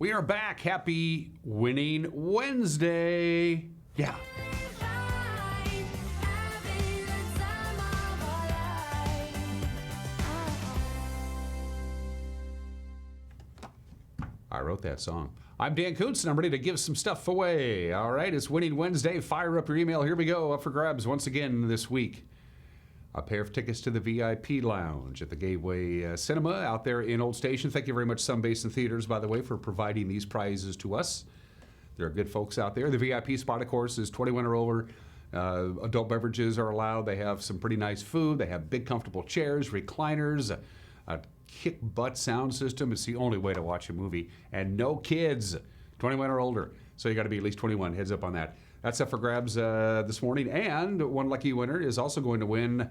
We are back. Happy Winning Wednesday. Yeah. I wrote that song. I'm Dan Kuntz, and I'm ready to give some stuff away. All right, it's Winning Wednesday. Fire up your email. Here we go. Up for grabs once again this week. A pair of tickets to the VIP Lounge at the Gateway Cinema out there in Old Station. Thank you very much, Sun Basin Theaters, by the way, for providing these prizes to us. There are good folks out there. The VIP spot, of course, is 21 or over. Adult beverages are allowed. They have some pretty nice food. They have big, comfortable chairs, recliners, a kick-butt sound system. It's the only way to watch a movie. And no kids, 21 or older. So you got to be at least 21. Heads up on that. That's up for grabs this morning. And one lucky winner is also going to win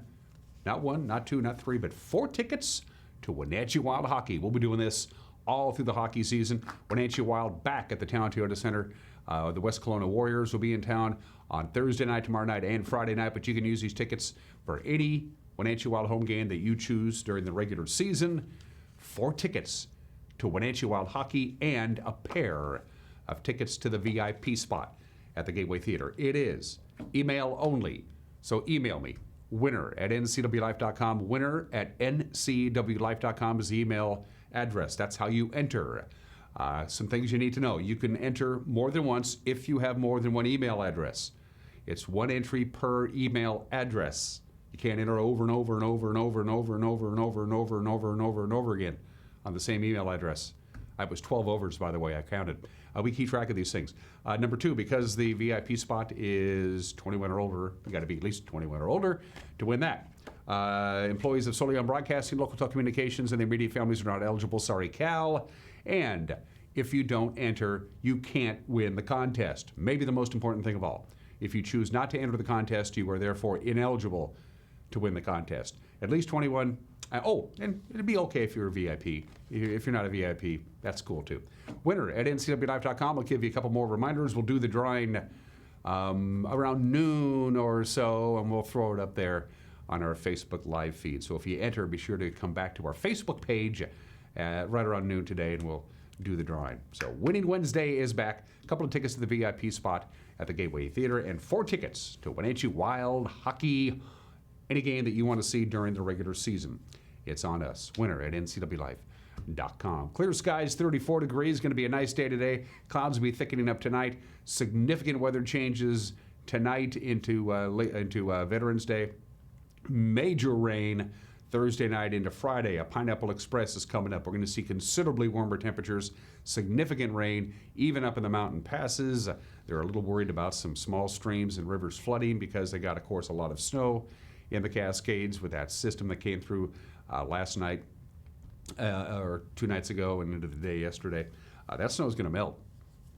not one, not two, not three, but 4 tickets to Wenatchee Wild Hockey. We'll be doing this all through the hockey season. Wenatchee Wild back at the Town Toyota Center. The West Kelowna Warriors will be in town on Thursday night, tomorrow night, and Friday night. But you can use these tickets for any Wenatchee Wild home game that you choose during the regular season. 4 tickets to Wenatchee Wild Hockey and a pair of tickets to the VIP spot at the Gateway Theater. It is email only. So email me, winner@ncwlife.com. Winner@ncwlife.com is the email address. That's how you enter. Some things you need to know. You can enter more than once if you have more than one email address. It's 1 entry per email address. You can't enter over and over and over and over and over and over and over and over and over and over and over again on the same email address. I was 12 overs, by the way, I counted. We keep track of these things. Number 2, because the VIP spot is 21 or older, you got to be at least 21 or older to win that. Employees of Solion Broadcasting, Local Telecommunications, and their immediate families are not eligible. Sorry, Cal. And if you don't enter, you can't win the contest. Maybe the most important thing of all. If you choose not to enter the contest, you are therefore ineligible to win the contest. At least 21. And it'd be okay if you're a VIP. If you're not a VIP, that's cool too. Winner@ncwlife.com. I'll give you a couple more reminders. We'll do the drawing around noon or so, and we'll throw it up there on our Facebook live feed. So if you enter, be sure to come back to our Facebook page right around noon today, and we'll do the drawing. So Winning Wednesday is back. A couple of tickets to the VIP spot at the Gateway Theater, and 4 tickets to Wenatchee Wild Hockey. Any game that you want to see during the regular season, it's on us. Winner@ncwlife.com. Clear skies, 34 degrees. Going to be a nice day today. Clouds will be thickening up tonight. Significant weather changes tonight into Veterans Day. Major rain Thursday night into Friday. A Pineapple Express is coming up. We're going to see considerably warmer temperatures, significant rain, even up in the mountain passes. They're a little worried about some small streams and rivers flooding because they got, of course, a lot of snow in the Cascades with that system that came through last night or 2 nights ago and into the day yesterday. That snow is going to melt.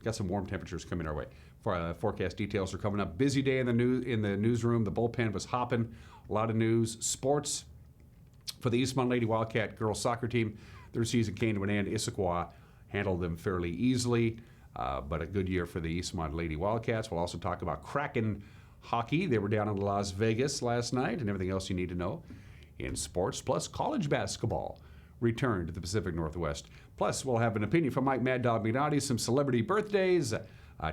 Got some warm temperatures coming our way. Forecast details are coming up. Busy day in the newsroom. The bullpen was hopping. A lot of news. Sports for the Eastmont Lady Wildcat girls soccer team. Their season came to an end. Issaquah handled them fairly easily, but a good year for the Eastmont Lady Wildcats. We'll also talk about Kraken hockey. They were down in Las Vegas last night, and everything else you need to know in sports. Plus, college basketball returned to the Pacific Northwest. Plus, we'll have an opinion from Mike Mad Dog Mignotti, some celebrity birthdays.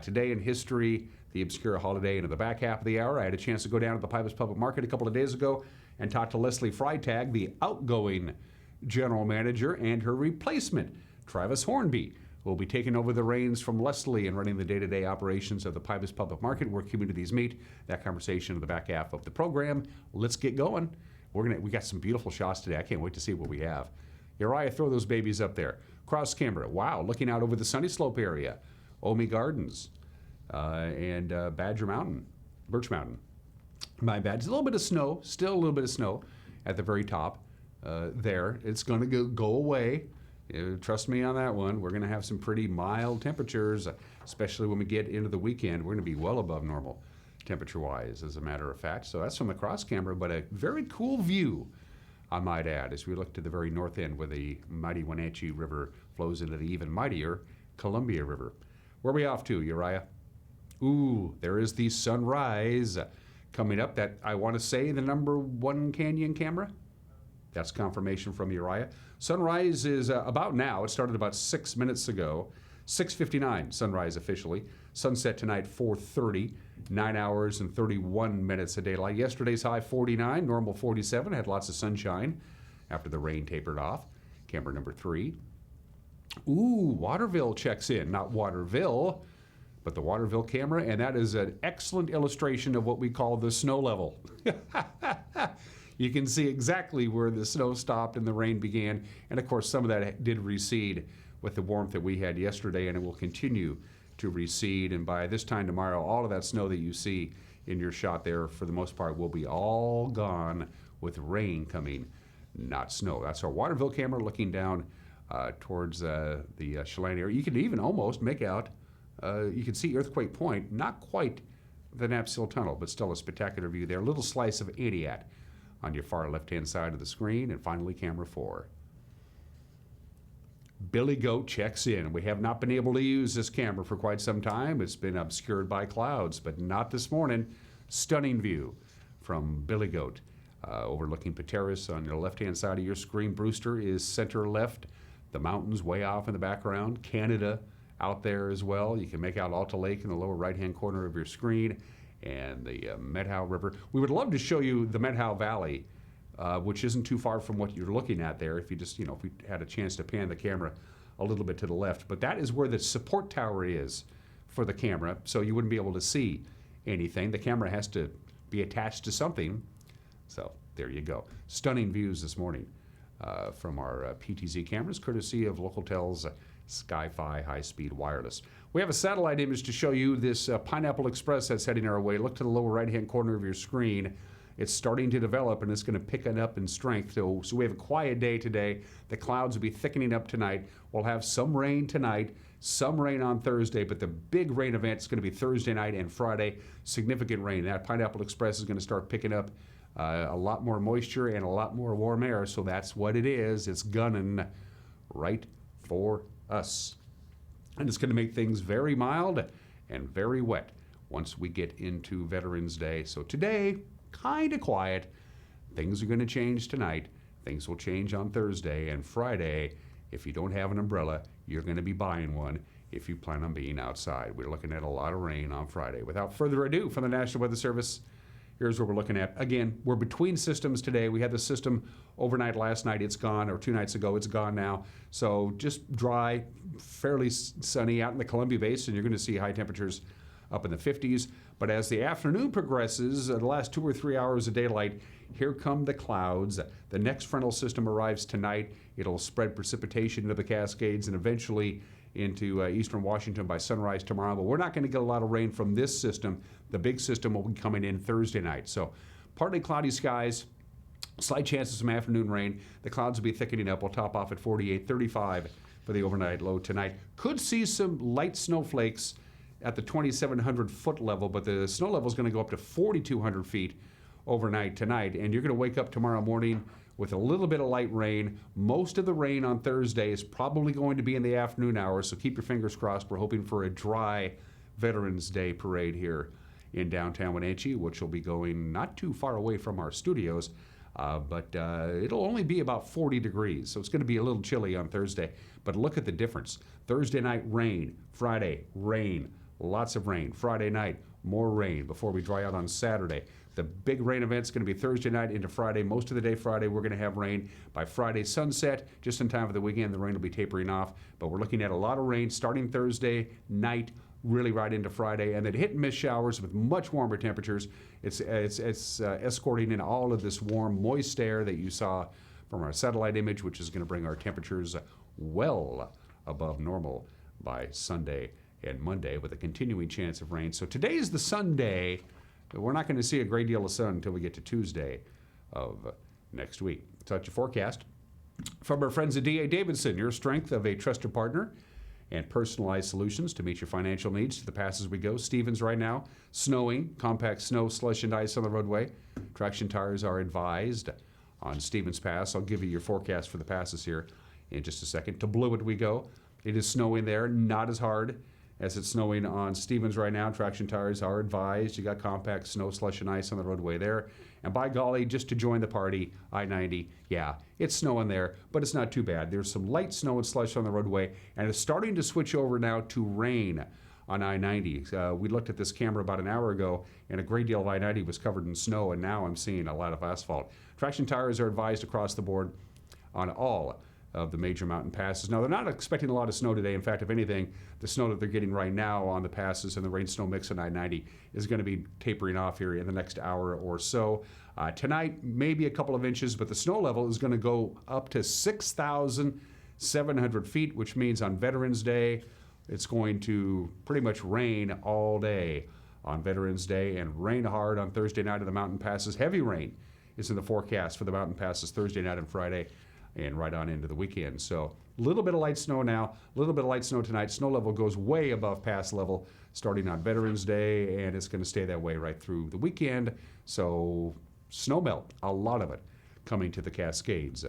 Today in history, the obscure holiday, and in the back half of the hour, I had a chance to go down to the Pybus Public Market a couple of days ago and talk to Leslie Freytag, the outgoing general manager, and her replacement, Travis Hornby, who will be taking over the reins from Leslie and running the day-to-day operations of the Pybus Public Market where communities meet. That conversation in the back half of the program. Let's get going. We got some beautiful shots today. I can't wait to see what we have. Uriah, throw those babies up there. Cross camera. Wow, looking out over the Sunny Slope area. Omi Gardens and Badger Mountain, Birch Mountain. My bad. There's a little bit of snow, still a little bit of snow at the very top there. It's going to go away. Trust me on that one. We're going to have some pretty mild temperatures, especially when we get into the weekend. We're going to be well above normal temperature-wise, as a matter of fact. So that's from the cross camera, but a very cool view, I might add, as we look to the very north end where the mighty Wenatchee River flows into the even mightier Columbia River. Where are we off to, Uriah? Ooh, there is the sunrise coming up. That, I want to say, the #1 Canyon camera. That's confirmation from Uriah. Sunrise is about now. It started about 6 minutes ago. 6:59 sunrise officially. Sunset tonight 4:30. 9 hours and 31 minutes of daylight. Yesterday's high 49, normal 47. Had lots of sunshine after the rain tapered off. Camera number 3. Ooh, Waterville checks in. Not Waterville, but the Waterville camera, and that is an excellent illustration of what we call the snow level. You can see exactly where the snow stopped and the rain began, and of course some of that did recede with the warmth that we had yesterday, and it will continue to recede, and by this time tomorrow, all of that snow that you see in your shot there, for the most part, will be all gone with rain coming, not snow. That's our Waterville camera looking down towards the Chelan area. You can even almost make out, you can see Earthquake Point, not quite the Knapsail Tunnel, but still a spectacular view there. A little slice of Adiat on your far left-hand side of the screen, and finally camera 4. Billy Goat checks in. We have not been able to use this camera for quite some time. It's been obscured by clouds, but not this morning. Stunning view from Billy Goat. Overlooking Pateros on your left-hand side of your screen. Brewster is center left. The mountains way off in the background. Canada out there as well. You can make out Alta Lake in the lower right-hand corner of your screen, and the Methow River. We would love to show you the Methow Valley, which isn't too far from what you're looking at there, if you just, if we had a chance to pan the camera a little bit to the left. But that is where the support tower is for the camera, so you wouldn't be able to see anything. The camera has to be attached to something. So there you go. Stunning views this morning from our PTZ cameras, courtesy of Localtel's Sky-Fi high-speed wireless. We have a satellite image to show you this Pineapple Express that's heading our way. Look to the lower right-hand corner of your screen. It's starting to develop, and it's going to pick it up in strength. So we have a quiet day today. The clouds will be thickening up tonight. We'll have some rain tonight, some rain on Thursday, but the big rain event is going to be Thursday night and Friday. Significant rain. That Pineapple Express is going to start picking up a lot more moisture and a lot more warm air, so that's what it is. It's gunning right for us. And it's going to make things very mild and very wet once we get into Veterans Day. So today, kind of quiet. Things are going to change tonight. Things will change on Thursday and Friday. If you don't have an umbrella, you're going to be buying one if you plan on being outside. We're looking at a lot of rain on Friday. Without further ado, from the National Weather Service, here's what we're looking at. Again, we're between systems today. We had the system overnight last night. It's gone, or 2 nights ago. It's gone now. So just dry, fairly sunny out in the Columbia Basin. You're going to see high temperatures up in the 50s. But as the afternoon progresses, the last 2 or 3 hours of daylight, here come the clouds. The next frontal system arrives tonight. It'll spread precipitation into the Cascades and eventually into eastern Washington by sunrise tomorrow. But we're not going to get a lot of rain from this system. The big system will be coming in Thursday night. So partly cloudy skies, slight chance of some afternoon rain. The clouds will be thickening up. We'll top off at 48, 35 for the overnight low tonight. Could see some light snowflakes at the 2,700 foot level, but the snow level is going to go up to 4,200 feet overnight tonight, and you're going to wake up tomorrow morning with a little bit of light rain. Most of the rain on Thursday is probably going to be in the afternoon hours, so keep your fingers crossed. We're hoping for a dry Veterans Day parade here in downtown Wenatchee, which will be going not too far away from our studios, but it'll only be about 40 degrees, so it's going to be a little chilly on Thursday. But look at the difference. Thursday night, rain. Friday, rain. Lots of rain. Friday night, more rain before we dry out on Saturday. The big rain event's going to be Thursday night into Friday. Most of the day Friday, we're going to have rain. By Friday sunset, just in time for the weekend, the rain will be tapering off. But we're looking at a lot of rain starting Thursday night, really right into Friday, and then hit and miss showers with much warmer temperatures. It's escorting in all of this warm, moist air that you saw from our satellite image, which is going to bring our temperatures well above normal by Sunday and Monday, with a continuing chance of rain. So today is the Sunday. We're not going to see a great deal of sun until we get to Tuesday of next week. So that's your forecast. From our friends at D.A. Davidson, your strength of a trusted partner and personalized solutions to meet your financial needs to the pass as we go. Stevens right now, snowing, compact snow, slush, and ice on the roadway. Traction tires are advised on Stevens Pass. I'll give you your forecast for the passes here in just a second. To Blewett we go. It is snowing there, not as hard as it's snowing on Stevens right now. Traction tires are advised. You got compact snow, slush, and ice on the roadway there. And by golly, just to join the party, I-90, yeah, it's snowing there, but it's not too bad. There's some light snow and slush on the roadway, and it's starting to switch over now to rain on I-90. We looked at this camera about an hour ago, and a great deal of I-90 was covered in snow, and now I'm seeing a lot of asphalt. Traction tires are advised across the board on all of the major mountain passes. Now, they're not expecting a lot of snow today. In fact, if anything, the snow that they're getting right now on the passes and the rain-snow mix on I-90 is going to be tapering off here in the next hour or so. Tonight, maybe a couple of inches, but the snow level is going to go up to 6,700 feet, which means on Veterans Day, it's going to pretty much rain all day on Veterans Day and rain hard on Thursday night of the mountain passes. Heavy rain is in the forecast for the mountain passes Thursday night and Friday, and right on into the weekend. So a little bit of light snow now, a little bit of light snow tonight. Snow level goes way above pass level starting on Veterans Day, and it's going to stay that way right through the weekend. So snow melt, a lot of it, coming to the Cascades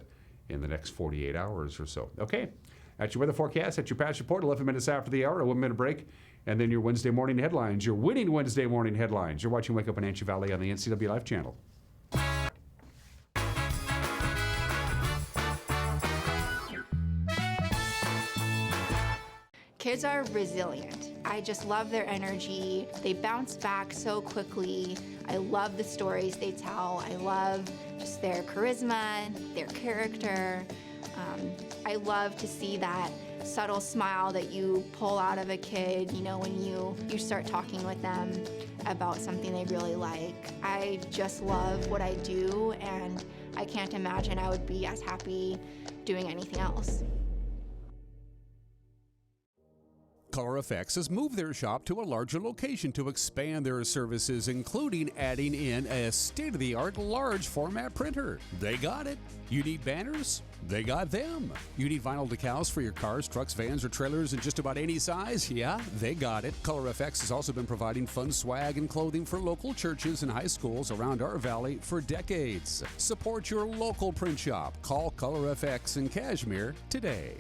in the next 48 hours or so. Okay, that's your weather forecast, that's your patch report, 11 minutes after the hour, a 1 minute break, and then your Wednesday morning headlines, your winning Wednesday morning headlines. You're watching Wake Up in Anchi Valley on the NCW Life channel. Kids are resilient. I just love their energy. They bounce back so quickly. I love the stories they tell. I love just their charisma, their character. I love to see that subtle smile that you pull out of a kid, you know, when you start talking with them about something they really like. I just love what I do, and I can't imagine I would be as happy doing anything else. ColorFX has moved their shop to a larger location to expand their services, including adding in a state-of-the-art large format printer. They got it. You need banners? They got them. You need vinyl decals for your cars, trucks, vans, or trailers in just about any size? Yeah, they got it. ColorFX has also been providing fun swag and clothing for local churches and high schools around our valley for decades. Support your local print shop. Call ColorFX in Cashmere today.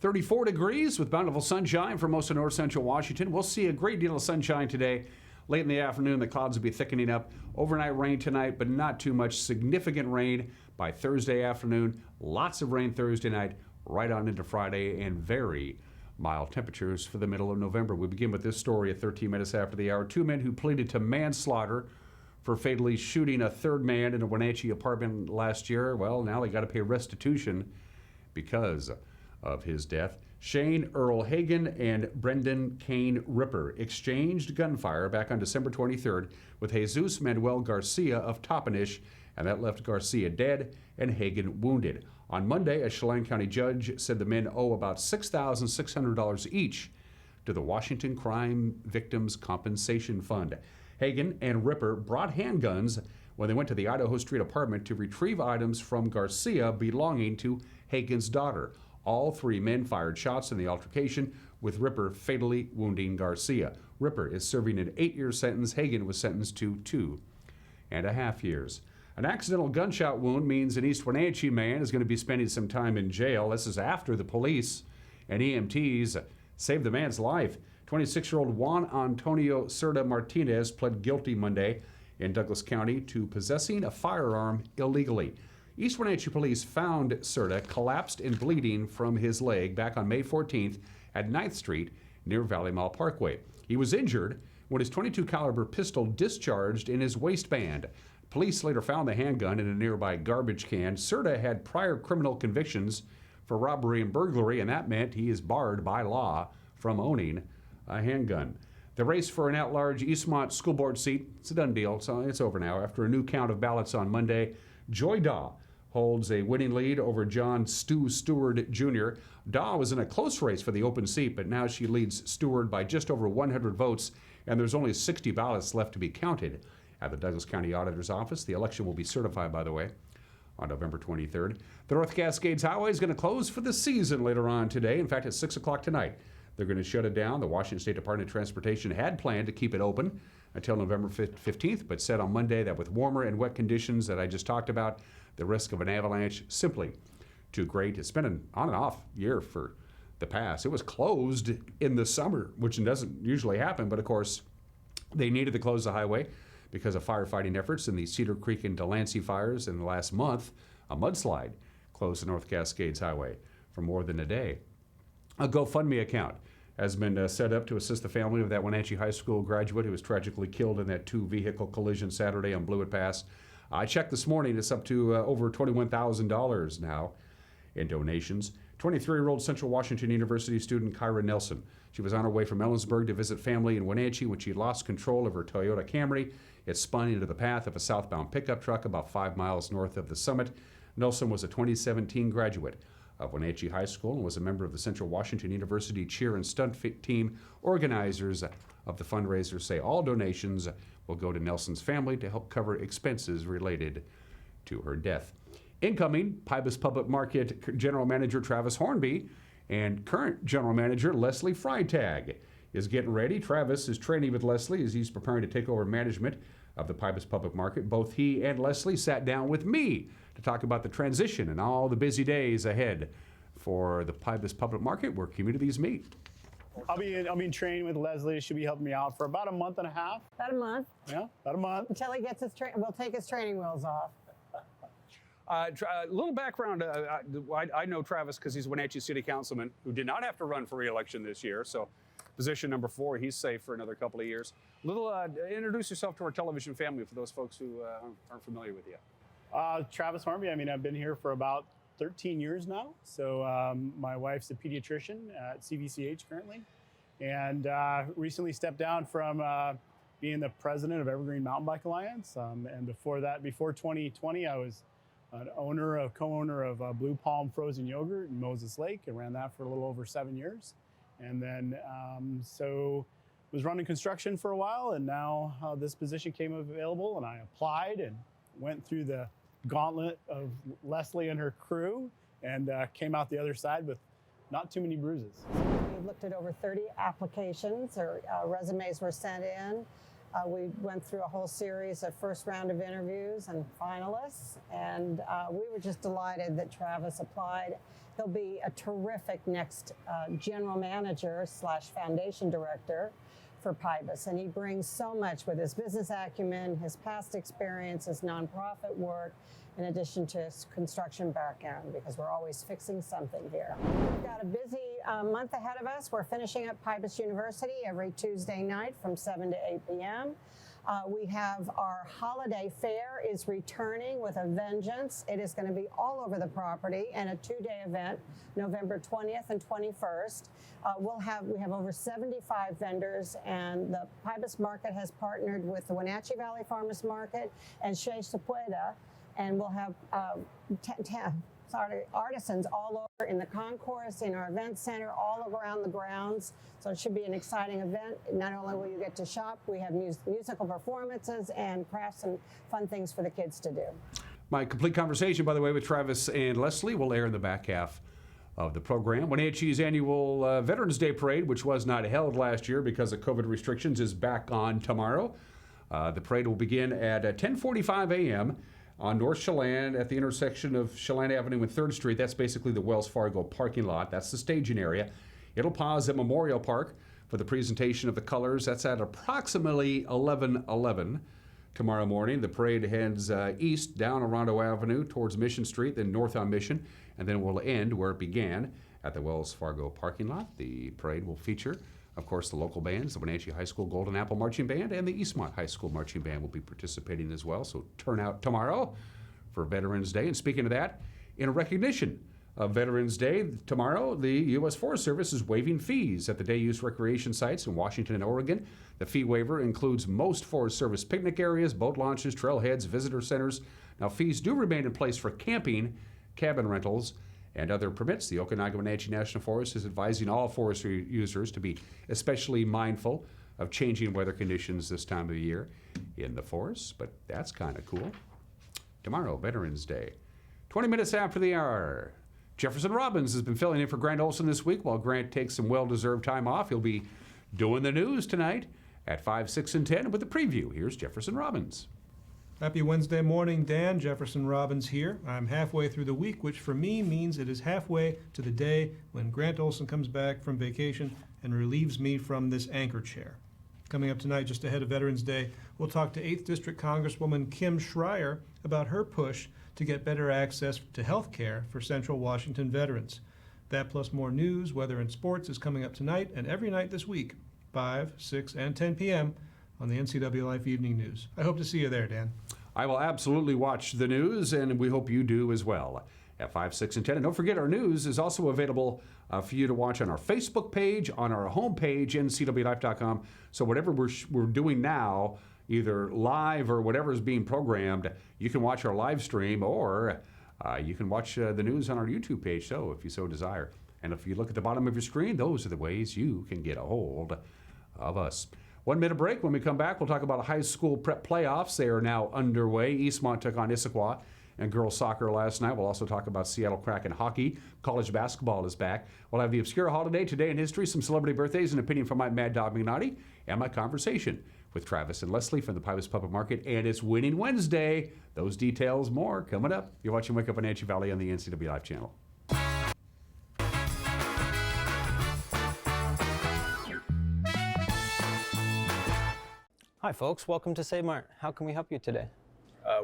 34 degrees with bountiful sunshine for most of north central Washington. We'll see a great deal of sunshine today. Late in the afternoon, the clouds will be thickening up. Overnight rain tonight, but not too much. Significant rain by Thursday afternoon. Lots of rain Thursday night, right on into Friday, and very mild temperatures for the middle of November. We begin with this story at 13 minutes after the hour. Two men who pleaded to manslaughter for fatally shooting a third man in a Wenatchee apartment last year. Well, now they got to pay restitution because of his death. Shane Earl Hagan and Brendan Kane Ripper exchanged gunfire back on December 23rd with Jesus Manuel Garcia of Toppenish, and that left Garcia dead and Hagan wounded. On Monday, a Chelan County judge said the men owe about $6,600 each to the Washington Crime Victims Compensation Fund. Hagan and Ripper brought handguns when they went to the Idaho Street apartment to retrieve items from Garcia belonging to Hagan's daughter. All three men fired shots in the altercation, with Ripper fatally wounding Garcia. Ripper is serving an 8-year sentence. Hagan was sentenced to 2.5 years. An accidental gunshot wound means an East Wenatchee man is going to be spending some time in jail. This is after the police and EMTs saved the man's life. 26-year-old Juan Antonio Cerda Martinez pled guilty Monday in Douglas County to possessing a firearm illegally. East Wenatchee police found Cerda collapsed and bleeding from his leg back on May 14th at 9th Street near Valley Mall Parkway. He was injured when his .22 caliber pistol discharged in his waistband. Police later found the handgun in a nearby garbage can. Cerda had prior criminal convictions for robbery and burglary, and that meant he is barred by law from owning a handgun. The race for an at-large Eastmont school board seat, it's a done deal, so it's over now. After a new count of ballots on Monday, Joy Daw holds a winning lead over John Stu Stewart Jr. Daw was in a close race for the open seat, but now she leads Stewart by just over 100 votes, and there's only 60 ballots left to be counted at the Douglas County Auditor's Office. The election will be certified, by the way, on November 23rd. The North Cascades Highway is going to close for the season later on today. In fact, at 6 o'clock tonight, they're going to shut it down. The Washington State Department of Transportation had planned to keep it open until November 15th, but said on Monday that with warmer and wet conditions that I just talked about, the risk of an avalanche simply too great. It's been an on and off year for the pass. It was closed in the summer, which doesn't usually happen, but of course, they needed to close the highway because of firefighting efforts in the Cedar Creek and Delancey fires. In the last month, a mudslide closed the North Cascades Highway for more than a day. A GoFundMe account has been set up to assist the family of that Wenatchee High School graduate who was tragically killed in that two-vehicle collision Saturday on Blewett Pass. I checked this morning, it's up to over $21,000 now in donations. 23-year-old Central Washington University student Kyrah Nelson. She was on her way from Ellensburg to visit family in Wenatchee when she lost control of her Toyota Camry. It spun into the path of a southbound pickup truck about 5 miles north of the summit. Nelson was a 2017 graduate of Wenatchee High School and was a member of the Central Washington University cheer and stunt team. Organizers of the fundraiser say all donations will go to Nelson's family to help cover expenses related to her death. Incoming Pybus Public Market General Manager Travis Hornby and current General Manager Leslie Freytag is getting ready. Travis is training with Leslie as he's preparing to take over management of the Pybus Public Market. Both he and Leslie sat down with me to talk about the transition and all the busy days ahead for the Pybus Public Market where communities meet. I'll be in training with Leslie. She'll be helping me out for about a month and a half. About a month. Yeah, about a month. Until he gets his we'll take his training wheels off. A little background, I know Travis because he's a Wenatchee City Councilman who did not have to run for re-election this year, so position number 4, he's safe for another couple of years. Introduce yourself to our television family for those folks who aren't familiar with you. Travis Hornby, I've been here for about 13 years now. So my wife's a pediatrician at CVCH currently, and recently stepped down from being the president of Evergreen Mountain Bike Alliance. And before that, before 2020, I was an co-owner of Blue Palm Frozen Yogurt in Moses Lake, and ran that for a little over 7 years. And then so was running construction for a while, and now this position came available, and I applied and went through the gauntlet of Leslie and her crew, and came out the other side with not too many bruises. We looked at over 30 applications, or resumes were sent in. We went through a whole series of first round of interviews and finalists, and we were just delighted that Travis applied. He'll be a terrific next general manager / foundation director for Pybus, and he brings so much with his business acumen, his past experience, his nonprofit work, in addition to his construction background, because we're always fixing something here. We've got a busy month ahead of us. We're finishing up Pybus University every Tuesday night from 7 to 8 p.m. We have our holiday fair is returning with a vengeance. It is going to be all over the property, and a 2-day event, November 20th and 21st. We have over 75 vendors, and the Pybus Market has partnered with the Wenatchee Valley Farmers Market and Shea Sepueda, and we'll have artisans all over in the concourse, in our event center, all around the grounds. So it should be an exciting event. Not only will you get to shop, we have musical performances and crafts and fun things for the kids to do. My complete conversation, by the way, with Travis and Leslie will air in the back half of the program. Wenatchee's annual Veterans Day Parade, which was not held last year because of COVID restrictions, is back on tomorrow. The parade will begin at 10:45 a.m. on North Chelan at the intersection of Chelan Avenue and 3rd Street. That's basically the Wells Fargo parking lot. That's the staging area. It'll pause at Memorial Park for the presentation of the colors. That's at approximately 11:11 tomorrow morning. The parade heads east down Orondo Avenue towards Mission Street, then north on Mission, and then will end where it began at the Wells Fargo parking lot. The parade will feature, of course, the local bands, the Wenatchee High School Golden Apple Marching Band and the Eastmont High School Marching Band will be participating as well. So turn out tomorrow for Veterans Day. And speaking of that, in recognition of Veterans Day, tomorrow the U.S. Forest Service is waiving fees at the day-use recreation sites in Washington and Oregon. The fee waiver includes most Forest Service picnic areas, boat launches, trailheads, visitor centers. Now, fees do remain in place for camping, cabin rentals, and other permits. The Okanagan-Wenatchee National Forest is advising all forestry users to be especially mindful of changing weather conditions this time of the year in the forest, but that's kind of cool. Tomorrow, Veterans Day. 20 minutes after the hour, Jefferson Robbins has been filling in for Grant Olson this week while Grant takes some well-deserved time off. He'll be doing the news tonight at 5, 6, and 10. And with the preview, here's Jefferson Robbins. Happy Wednesday morning, Dan. Jefferson Robbins here. I'm halfway through the week, which for me means it is halfway to the day when Grant Olson comes back from vacation and relieves me from this anchor chair. Coming up tonight, just ahead of Veterans Day, we'll talk to 8th District Congresswoman Kim Schreier about her push to get better access to health care for Central Washington veterans. That plus more news, weather, and sports is coming up tonight and every night this week, 5, 6, and 10 p.m. on the NCW Life Evening News. I hope to see you there, Dan. I will absolutely watch the news, and we hope you do as well at 5, 6, and 10. And don't forget, our news is also available for you to watch on our Facebook page, on our homepage, ncwlife.com. So whatever we're doing now, either live or whatever is being programmed, you can watch our live stream, or you can watch the news on our YouTube page, so if you so desire. And if you look at the bottom of your screen, those are the ways you can get a hold of us. 1 minute break. When we come back, we'll talk about high school prep playoffs. They are now underway. Eastmont took on Issaquah and girls soccer last night. We'll also talk about Seattle Kraken hockey. College basketball is back. We'll have the obscure holiday, today in history, some celebrity birthdays, an opinion from my Mad Dog McNaughty, and my conversation with Travis and Leslie from the Pybus Public Market. And it's Winning Wednesday. Those details more coming up. You're watching Wake Up Wenatchee Valley on the NCW Live channel. Hi folks, welcome to Save Mart. How can we help you today?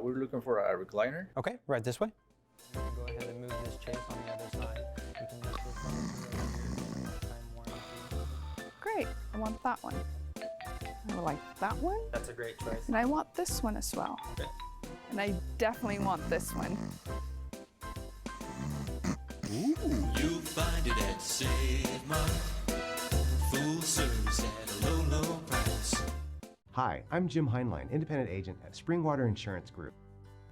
We're looking for a recliner. Okay, right this way. Go ahead and move this chafe on the other side. You can lift this up. Time warranty. Great, I want that one. I like that one. That's a great choice. And I want this one as well. Okay. And I definitely want this one. You'll find it at Save Mart. Full service at a low, low price. Hi, I'm Jim Heinlein, independent agent at Springwater Insurance Group.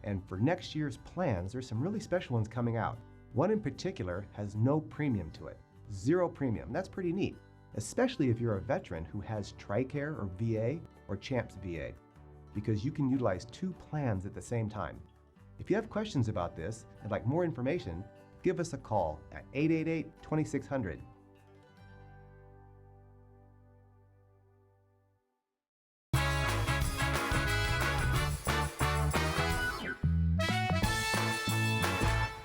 And for next year's plans, there's some really special ones coming out. One in particular has no premium to it. 0 premium. That's pretty neat, especially if you're a veteran who has TRICARE or VA or CHAMPS VA, because you can utilize 2 plans at the same time. If you have questions about this and like more information, give us a call at 888-2600.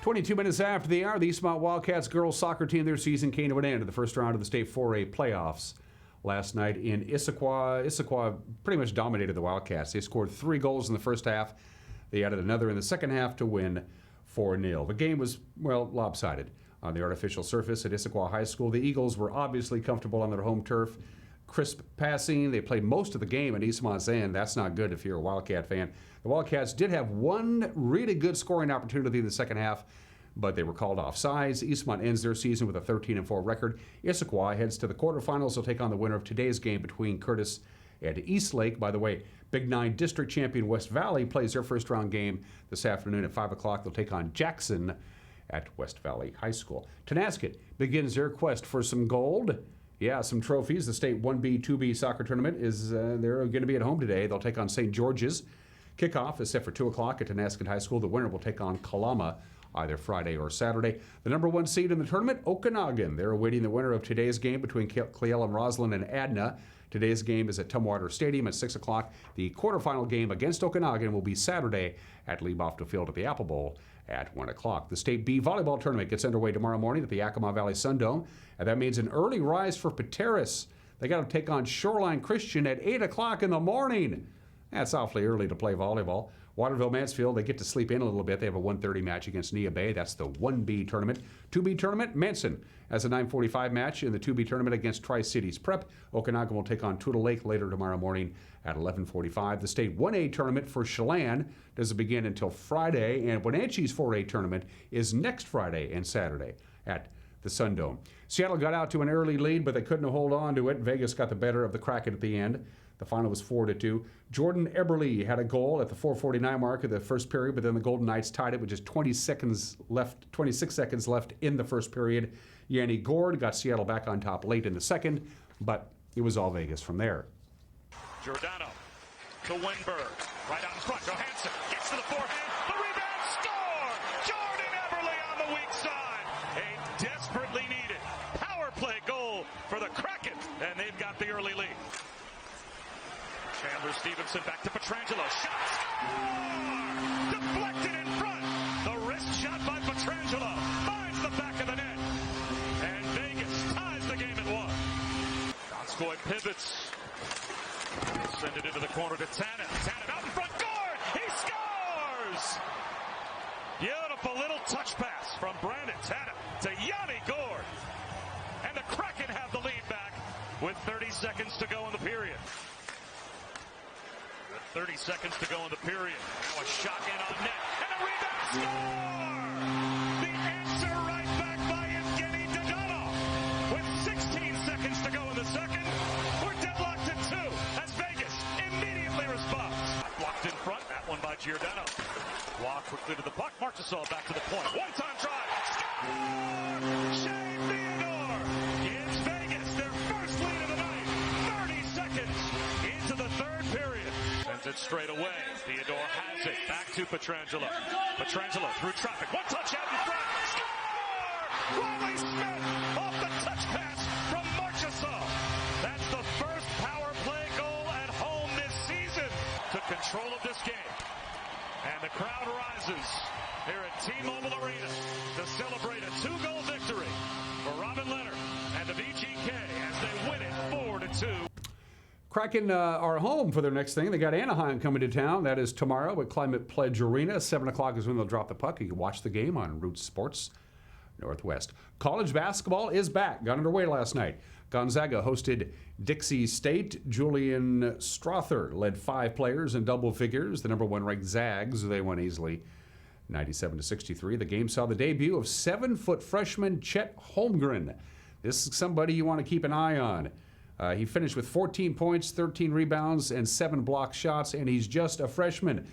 "22 minutes after the hour, the Eastmont Wildcats girls soccer team, their season came to an end in the first round of the state 4A playoffs last night in Issaquah. Issaquah pretty much dominated the Wildcats. They scored 3 goals in the first half. They added another in the second half to win 4-0. The game was, well, lopsided on the artificial surface at Issaquah High School. The Eagles were obviously comfortable on their home turf. Crisp passing. They played most of the game at Eastmont's end. That's not good if you're a Wildcat fan. The Wildcats did have one really good scoring opportunity in the second half, but they were called offsides. Eastmont ends their season with a 13-4 record. Issaquah heads to the quarterfinals. They'll take on the winner of today's game between Curtis and Eastlake. By the way, Big 9 district champion West Valley plays their first round game this afternoon at 5 o'clock. They'll take on Jackson at West Valley High School. Tenasket begins their quest for some gold. Yeah, some trophies. The state 1B, 2B soccer tournament is, they're going to be at home today. They'll take on St. George's. Kickoff is set for 2 o'clock at Tenasket High School. The winner will take on Kalama either Friday or Saturday. The number 1 seed in the tournament, Okanagan. They're awaiting the winner of today's game between Cleella Roslyn and Adna. Today's game is at Tumwater Stadium at 6 o'clock. The quarterfinal game against Okanagan will be Saturday at Lee-Bofta Field at the Apple Bowl at 1 o'clock. The State B volleyball tournament gets underway tomorrow morning at the Yakima Valley Sundome, and that means an early rise for Pateros. They got to take on Shoreline Christian at 8 o'clock in the morning. That's awfully early to play volleyball. Waterville-Mansfield, they get to sleep in a little bit. They have a 1:30 match against Nia Bay. That's the 1B tournament. 2B tournament, Manson has a 9:45 match in the 2B tournament against Tri-Cities Prep. Okanagan will take on Toutle Lake later tomorrow morning at 11:45. The state 1A tournament for Chelan doesn't begin until Friday, and Wenatchee's 4A tournament is next Friday and Saturday at the Sundome. Seattle got out to an early lead, but they couldn't hold on to it. Vegas got the better of the Kraken at the end. The final was 4-2. Jordan Eberle had a goal at the 4:49 mark of the first period, but then the Golden Knights tied it with just 26 seconds left in the first period. Yanni Gord got Seattle back on top late in the second, but it was all Vegas from there. Giordano to Winberg. Right out in front. Johansson gets to the forehand. The rebound, score! Jordan Eberle on the weak side. A desperately needed power play goal for the Kraken, and they've got the early lead. Amber Stevenson back to Petrangelo. Shot, score! Deflected in front. The wrist shot by Petrangelo finds the back of the net. And Vegas ties the game at 1. Donskoy pivots. Send it into the corner to Tanev. Tanev out in front. Gord! He scores! Beautiful little touch pass from Brandon Tanev to Yanni Gord. And the Kraken have the lead back with 30 seconds to go in the period. 30 seconds to go in the period. Now a shot in on net. And a rebound score! The answer right back by Evgeny Dadonov. With 16 seconds to go in the second, we're deadlocked at 2 as Vegas immediately responds. Blocked in front. That one by Giordano. Walk quickly to the puck. Marchessault back to the point. One-time drive. Score! Shane Theodore gives Vegas their first lead of the night. 30 seconds into the third period. Sends it straight away. Theodore has it. Back to Petrangelo. Petrangelo through traffic. One touch out in front. Score! Riley Smith off the touch pass from Marchessault. That's the first power play goal at home this season. Took control of this game. And the crowd rises here at T-Mobile Arena to celebrate a 2-goal victory for Robin Leonard and the VGK as they win it 4-2. Kraken are home for their next thing. They got Anaheim coming to town. That is tomorrow at Climate Pledge Arena. 7 o'clock is when they'll drop the puck. You can watch the game on Root Sports Northwest. College basketball is back. Got underway last night. Gonzaga hosted Dixie State. Julian Strother led 5 players in double figures. The number 1 ranked Zags, they won easily 97-63. The game saw the debut of 7-foot freshman Chet Holmgren. This is somebody you want to keep an eye on. He finished with 14 points, 13 rebounds, and 7 block shots, and he's just a freshman.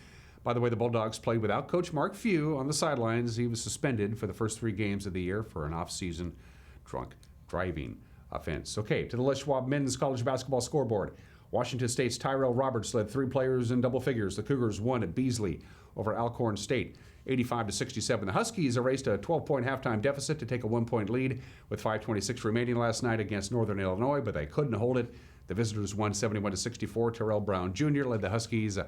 By the way, the Bulldogs played without Coach Mark Few on the sidelines. He was suspended for the first 3 games of the year for an off-season drunk driving offense. Okay, to the Les Schwab men's college basketball scoreboard. Washington State's Tyrell Roberts led 3 players in double figures. The Cougars won at Beasley over Alcorn State, 85-67. The Huskies erased a 12-point halftime deficit to take a 1-point lead with 5:26 remaining last night against Northern Illinois, but they couldn't hold it. The visitors won 71-64. Terrell Brown Jr. led the Huskies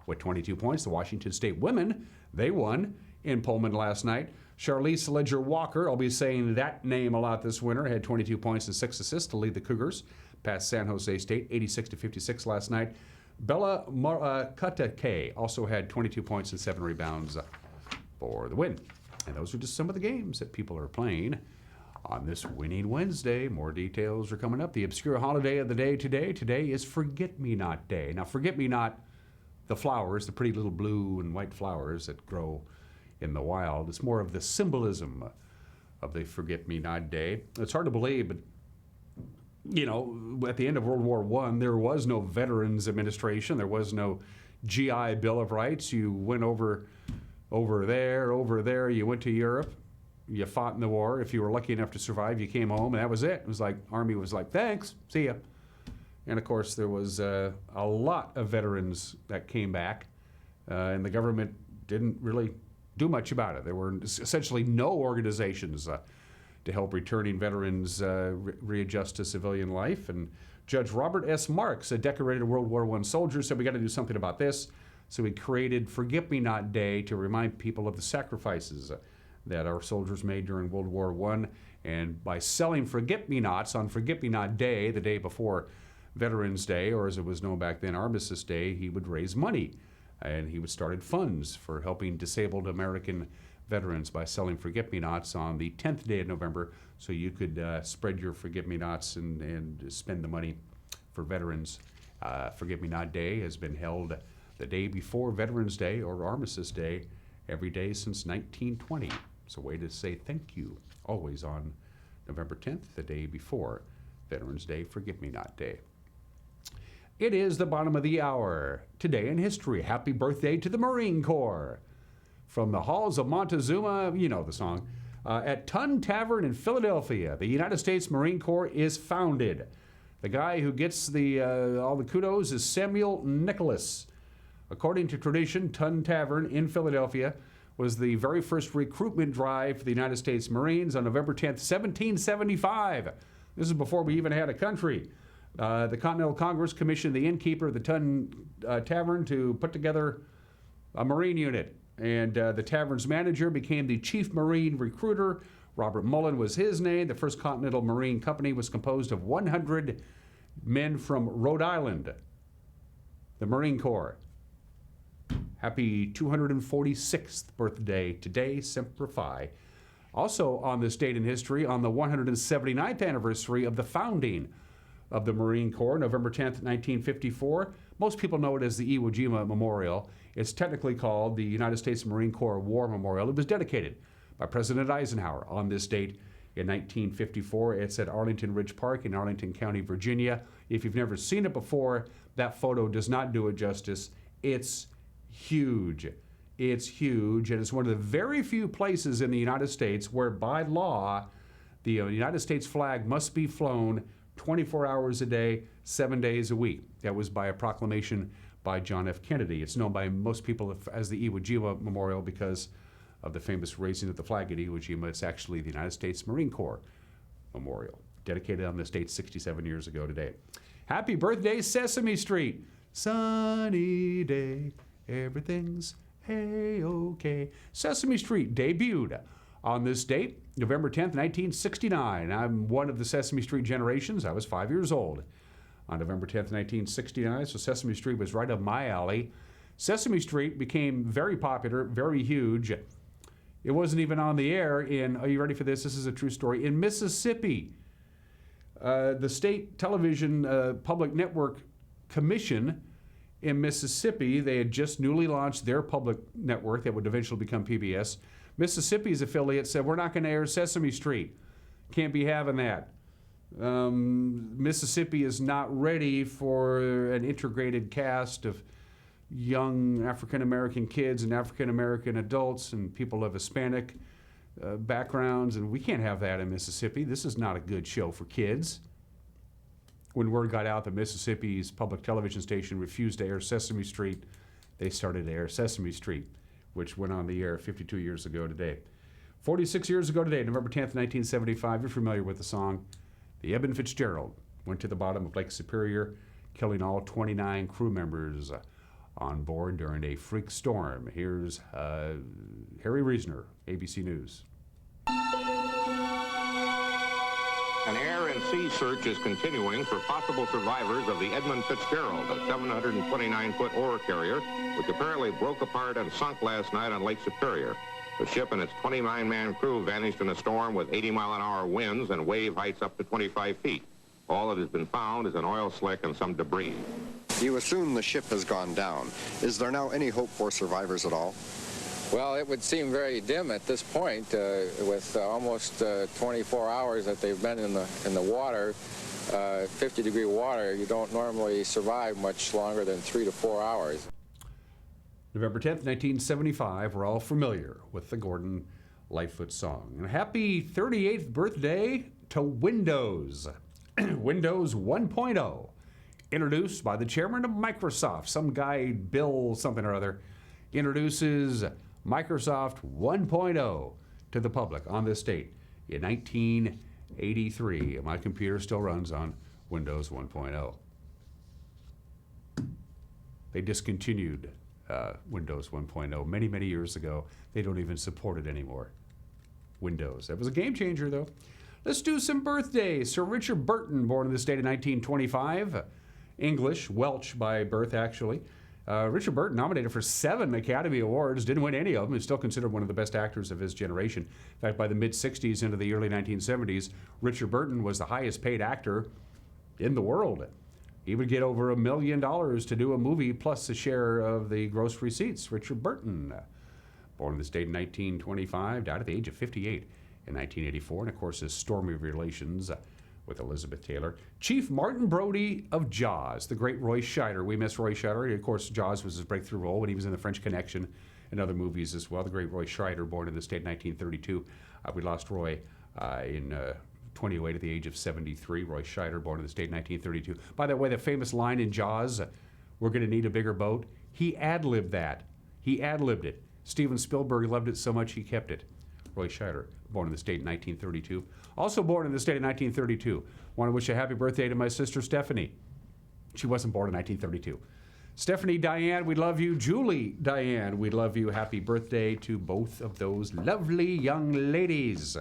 with 22 points. The Washington State women, they won in Pullman last night. Charlize Ledger-Walker, I'll be saying that name a lot this winter, had 22 points and 6 assists to lead the Cougars past San Jose State, 86-56 last night. Bella Katake also had 22 points and 7 rebounds for the win. And those are just some of the games that people are playing on this Winning Wednesday. More details are coming up. The obscure holiday of the day today. Today is Forget-Me-Not Day. Now, Forget-Me-Not, the flowers, the pretty little blue and white flowers that grow in the wild. It's more of the symbolism of the Forget-Me-Not Day. It's hard to believe, but, you know, at the end of World War I, there was no Veterans Administration. There was no GI Bill of Rights. You went over there. You went to Europe. You fought in the war. If you were lucky enough to survive, you came home, and that was it. It was like, Army was like, thanks, see ya. And, of course, there was a lot of veterans that came back, and the government didn't really do much about it. There were essentially no organizations to help returning veterans readjust to civilian life. And Judge Robert S. Marks, a decorated World War I soldier, said we got to do something about this. So he created Forget-Me-Not Day to remind people of the sacrifices that our soldiers made during World War I. And by selling Forget-Me-Nots on Forget-Me-Not Day, the day before Veterans Day, or as it was known back then, Armistice Day, he would raise money. And he would start funds for helping disabled American veterans by selling Forget-Me-Nots on the 10th day of November, so you could spread your Forget-Me-Nots and spend the money for veterans. Forget-Me-Not Day has been held the day before Veterans Day or Armistice Day every day since 1920. It's a way to say thank you, always on November 10th, the day before Veterans Day, Forget-Me-Not Day. It is the bottom of the hour. Today in history, happy birthday to the Marine Corps. From the halls of Montezuma, you know the song, at Tun Tavern in Philadelphia, the United States Marine Corps is founded. The guy who gets all the kudos is Samuel Nicholas. According to tradition, Tun Tavern in Philadelphia was the very first recruitment drive for the United States Marines on November 10th, 1775. This is before we even had a country. The Continental Congress commissioned the innkeeper of the Tun Tavern to put together a Marine unit. And the tavern's manager became the chief Marine recruiter. Robert Mullen was his name. The first Continental Marine Company was composed of 100 men from Rhode Island, the Marine Corps. Happy 246th birthday today, Semper Fi. Also on this date in history, on the 179th anniversary of the founding of the Marine Corps, November 10th, 1954. Most people know it as the Iwo Jima Memorial. It's technically called the United States Marine Corps War Memorial. It was dedicated by President Eisenhower on this date in 1954. It's at Arlington Ridge Park in Arlington County, Virginia. If you've never seen it before, that photo does not do it justice. It's huge. It's huge, and it's one of the very few places in the United States where, by law, the United States flag must be flown 24 hours a day, 7 days a week. That was by a proclamation by John F. Kennedy. It's known by most people as the Iwo Jima Memorial because of the famous raising of the flag at Iwo Jima. It's actually the United States Marine Corps Memorial, dedicated on this date 67 years ago today. Happy birthday, Sesame Street. Sunny day, everything's hey-okay. Sesame Street debuted on this date, November 10th, 1969. I'm one of the Sesame Street generations. I was 5 years old on November 10th, 1969, so Sesame Street was right up my alley. Sesame Street became very popular, very huge. It wasn't even on the air in, are you ready for this? This is a true story. In Mississippi, the state television public network commission in Mississippi, they had just newly launched their public network that would eventually become PBS. Mississippi's affiliate said, we're not going to air Sesame Street. Can't be having that. Mississippi is not ready for an integrated cast of young African-American kids and African-American adults and people of Hispanic backgrounds, and we can't have that in Mississippi. This is not a good show for kids. When word got out that Mississippi's public television station refused to air Sesame Street, they started to air Sesame Street, which went on the air 52 years ago today. 46 years ago today, November 10th, 1975, you're familiar with the song. The Eben Fitzgerald went to the bottom of Lake Superior, killing all 29 crew members on board during a freak storm. Here's Harry Reasoner, ABC News. An air and sea search is continuing for possible survivors of the Edmund Fitzgerald, a 729-foot ore carrier, which apparently broke apart and sunk last night on Lake Superior. The ship and its 29-man crew vanished in a storm with 80-mile-an-hour winds and wave heights up to 25 feet. All that has been found is an oil slick and some debris. You assume the ship has gone down. Is there now any hope for survivors at all? Well, it would seem very dim at this point, with almost 24 hours that they've been in the water, 50-degree water. You don't normally survive much longer than 3 to 4 hours. November 10th, 1975. We're all familiar with the Gordon Lightfoot song. And happy 38th birthday to Windows. Windows 1.0, introduced by the chairman of Microsoft, some guy, Bill something or other, introduces Microsoft 1.0 to the public on this date in 1983. My computer still runs on Windows 1.0. They discontinued Windows 1.0 many, many years ago. They don't even support it anymore. Windows. That was a game changer, though. Let's do some birthdays. Sir Richard Burton, born in this date in 1925. English, Welsh by birth, actually. Richard Burton, nominated for 7 Academy Awards, didn't win any of them. He's still considered one of the best actors of his generation. In fact, by the mid-60s into the early 1970s, Richard Burton was the highest paid actor in the world. He would get over $1 million to do a movie plus a share of the gross receipts. Richard Burton, born in this date in 1925, died at the age of 58 in 1984, and of course his stormy relations with Elizabeth Taylor. Chief Martin Brody of Jaws, the great Roy Scheider. We miss Roy Scheider. Of course, Jaws was his breakthrough role when he was in The French Connection and other movies as well. The great Roy Scheider, born in this state in 1932. We lost Roy in 2008 at the age of 73. Roy Scheider, born in the state in 1932. By the way, the famous line in Jaws, we're going to need a bigger boat, he ad-libbed that. He ad-libbed it. Steven Spielberg loved it so much he kept it. Roy Scheider, born in the state in 1932. Also born in the state in 1932. Want to wish a happy birthday to my sister Stephanie. She wasn't born in 1932. Stephanie, Diane, we love you. Julie, Diane, we love you. Happy birthday to both of those lovely young ladies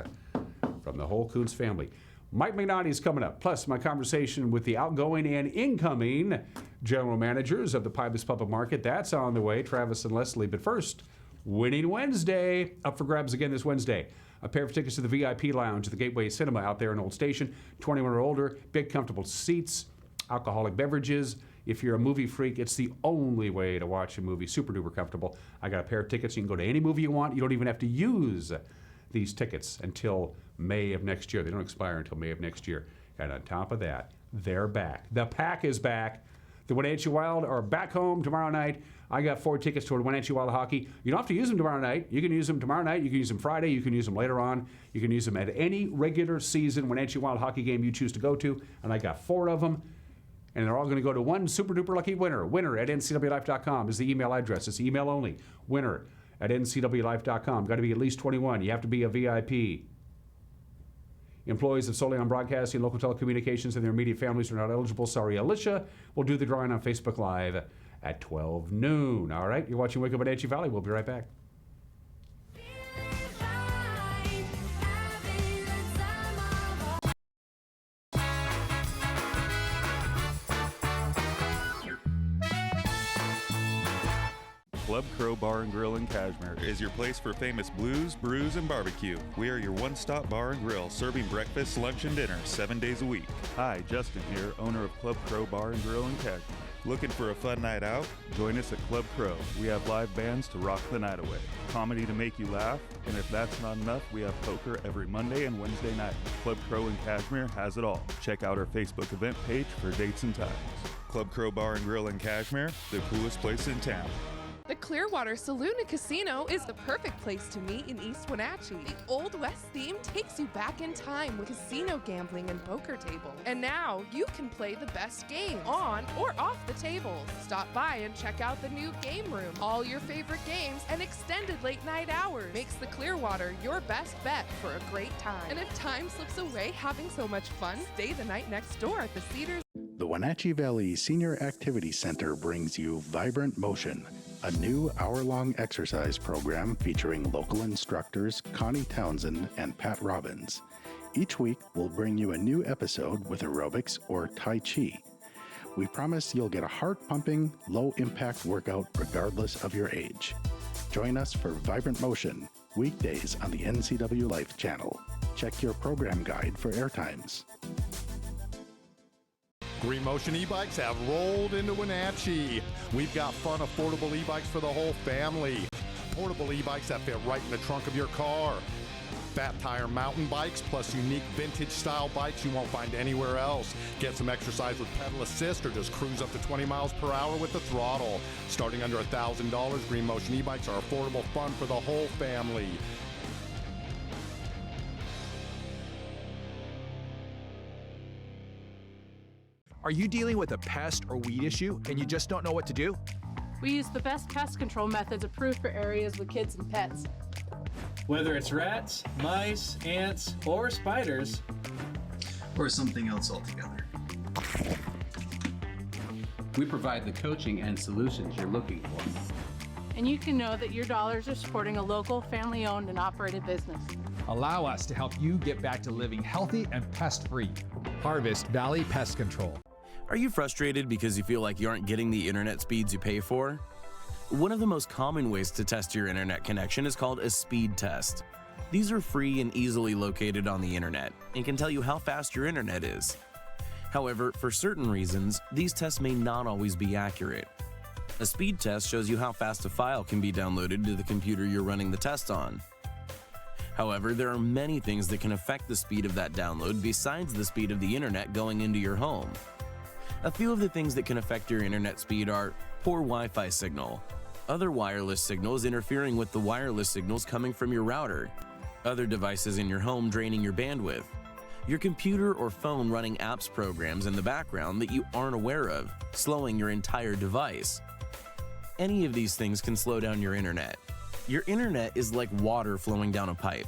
from the whole Kuntz family. Mike McNaughty's coming up, plus my conversation with the outgoing and incoming general managers of the Pybus Public Market. That's on the way, Travis and Leslie. But first, Winning Wednesday, up for grabs again this Wednesday. A pair of tickets to the VIP Lounge at the Gateway Cinema out there in Old Station, 21 or older, big comfortable seats, alcoholic beverages. If you're a movie freak, it's the only way to watch a movie. Super duper comfortable. I got a pair of tickets. You can go to any movie you want. You don't even have to use these tickets until May of next year. They don't expire until May of next year. And on top of that, they're back. The pack is back. The Wenatchee Wild are back home tomorrow night. I got 4 tickets toward Wenatchee Wild hockey. You don't have to use them tomorrow night. You can use them tomorrow night. You can use them Friday. You can use them later on. You can use them at any regular season Wenatchee Wild hockey game you choose to go to. And I got 4 of them. And they're all going to go to one super duper lucky winner. Winner at ncwlife.com is the email address. It's email only. Winner at ncwlife.com. Got to be at least 21. You have to be a VIP. Employees of Solion Broadcasting, local telecommunications, and their immediate families are not eligible. Sorry, Alicia. We'll do the drawing on Facebook Live at 12 noon. All right, you're watching Wake Up Wenatchee Valley. We'll be right back. Club Crow Bar and Grill in Cashmere is your place for famous blues, brews, and barbecue. We are your one-stop bar and grill, serving breakfast, lunch, and dinner 7 days a week. Hi, Justin here, owner of Club Crow Bar and Grill in Cashmere. Looking for a fun night out? Join us at Club Crow. We have live bands to rock the night away, comedy to make you laugh, and if that's not enough, we have poker every Monday and Wednesday night. Club Crow in Cashmere has it all. Check out our Facebook event page for dates and times. Club Crow Bar and Grill in Cashmere, the coolest place in town. The Clearwater Saloon and Casino is the perfect place to meet in East Wenatchee. The Old West theme takes you back in time with casino gambling and poker tables. And now you can play the best games on or off the tables. Stop by and check out the new game room. All your favorite games and extended late night hours makes the Clearwater your best bet for a great time. And if time slips away having so much fun, stay the night next door at the Cedars. The Wenatchee Valley Senior Activity Center brings you Vibrant Motion, a new hour-long exercise program featuring local instructors Connie Townsend and Pat Robbins. Each week, we'll bring you a new episode with aerobics or Tai Chi. We promise you'll get a heart-pumping, low-impact workout regardless of your age. Join us for Vibrant Motion, weekdays on the NCW Life channel. Check your program guide for airtimes. Green Motion e-bikes have rolled into Wenatchee. We've got fun, affordable e-bikes for the whole family. Portable e-bikes that fit right in the trunk of your car. Fat tire mountain bikes plus unique vintage style bikes you won't find anywhere else. Get some exercise with pedal assist or just cruise up to 20 miles per hour with the throttle. Starting under $1,000, Green Motion e-bikes are affordable fun for the whole family. Are you dealing with a pest or weed issue and you just don't know what to do? We use the best pest control methods approved for areas with kids and pets. Whether it's rats, mice, ants, or spiders, or something else altogether. We provide the coaching and solutions you're looking for. And you can know that your dollars are supporting a local, family-owned and operated business. Allow us to help you get back to living healthy and pest-free. Harvest Valley Pest Control. Are you frustrated because you feel like you aren't getting the internet speeds you pay for? One of the most common ways to test your internet connection is called a speed test. These are free and easily located on the internet and can tell you how fast your internet is. However, for certain reasons, these tests may not always be accurate. A speed test shows you how fast a file can be downloaded to the computer you're running the test on. However, there are many things that can affect the speed of that download besides the speed of the internet going into your home. A few of the things that can affect your internet speed are poor Wi-Fi signal, other wireless signals interfering with the wireless signals coming from your router, other devices in your home draining your bandwidth, your computer or phone running apps programs in the background that you aren't aware of, slowing your entire device. Any of these things can slow down your internet. Your internet is like water flowing down a pipe.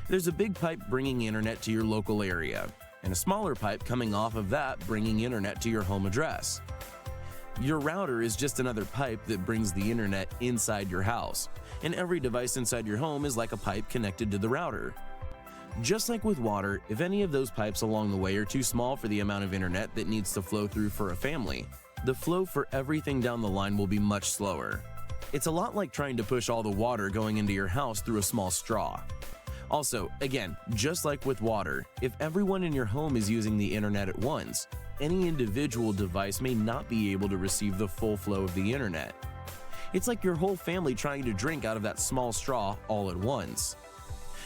There's a big pipe bringing internet to your local area, and a smaller pipe coming off of that bringing internet to your home address. Your router is just another pipe that brings the internet inside your house, and every device inside your home is like a pipe connected to the router. Just like with water, if any of those pipes along the way are too small for the amount of internet that needs to flow through for a family, the flow for everything down the line will be much slower. It's a lot like trying to push all the water going into your house through a small straw. Also, again, just like with water, if everyone in your home is using the internet at once, any individual device may not be able to receive the full flow of the internet. It's like your whole family trying to drink out of that small straw all at once.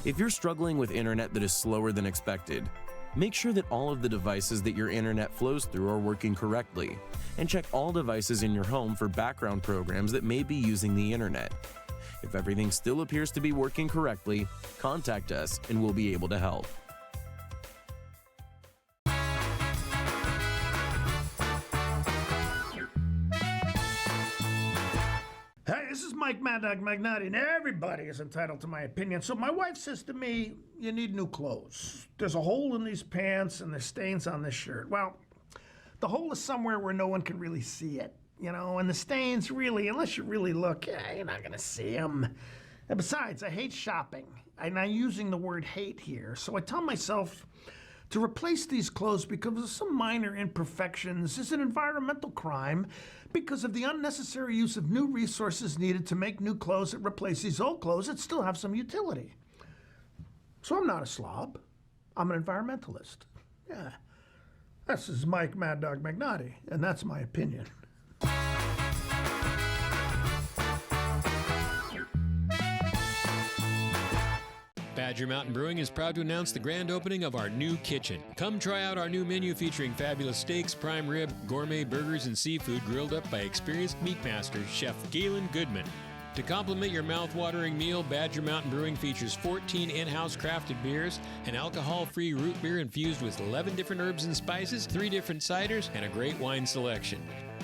If you're struggling with internet that is slower than expected, make sure that all of the devices that your internet flows through are working correctly, and check all devices in your home for background programs that may be using the internet. If everything still appears to be working correctly, contact us and we'll be able to help. Hey, this is Mike Mad Dog Magnotti, and everybody is entitled to my opinion. So my wife says to me, you need new clothes. There's a hole in these pants and there's stains on this shirt. Well, the hole is somewhere where no one can really see it, you know, and the stains really, unless you really look, you're not gonna see them. And besides, I hate shopping, and I'm using the word hate here. So I tell myself to replace these clothes because of some minor imperfections is an environmental crime because of the unnecessary use of new resources needed to make new clothes that replace these old clothes that still have some utility. So I'm not a slob. I'm an environmentalist. Yeah. This is Mike Mad Dog Magnotti, and that's my opinion. Badger Mountain Brewing is proud to announce the grand opening of our new kitchen. Come try out our new menu featuring fabulous steaks, prime rib, gourmet burgers, and seafood grilled up by experienced meat master Chef Galen Goodman. To complement your mouth-watering meal, Badger Mountain Brewing features 14 in-house crafted beers, an alcohol-free root beer infused with 11 different herbs and spices, 3 different ciders, and a great wine selection.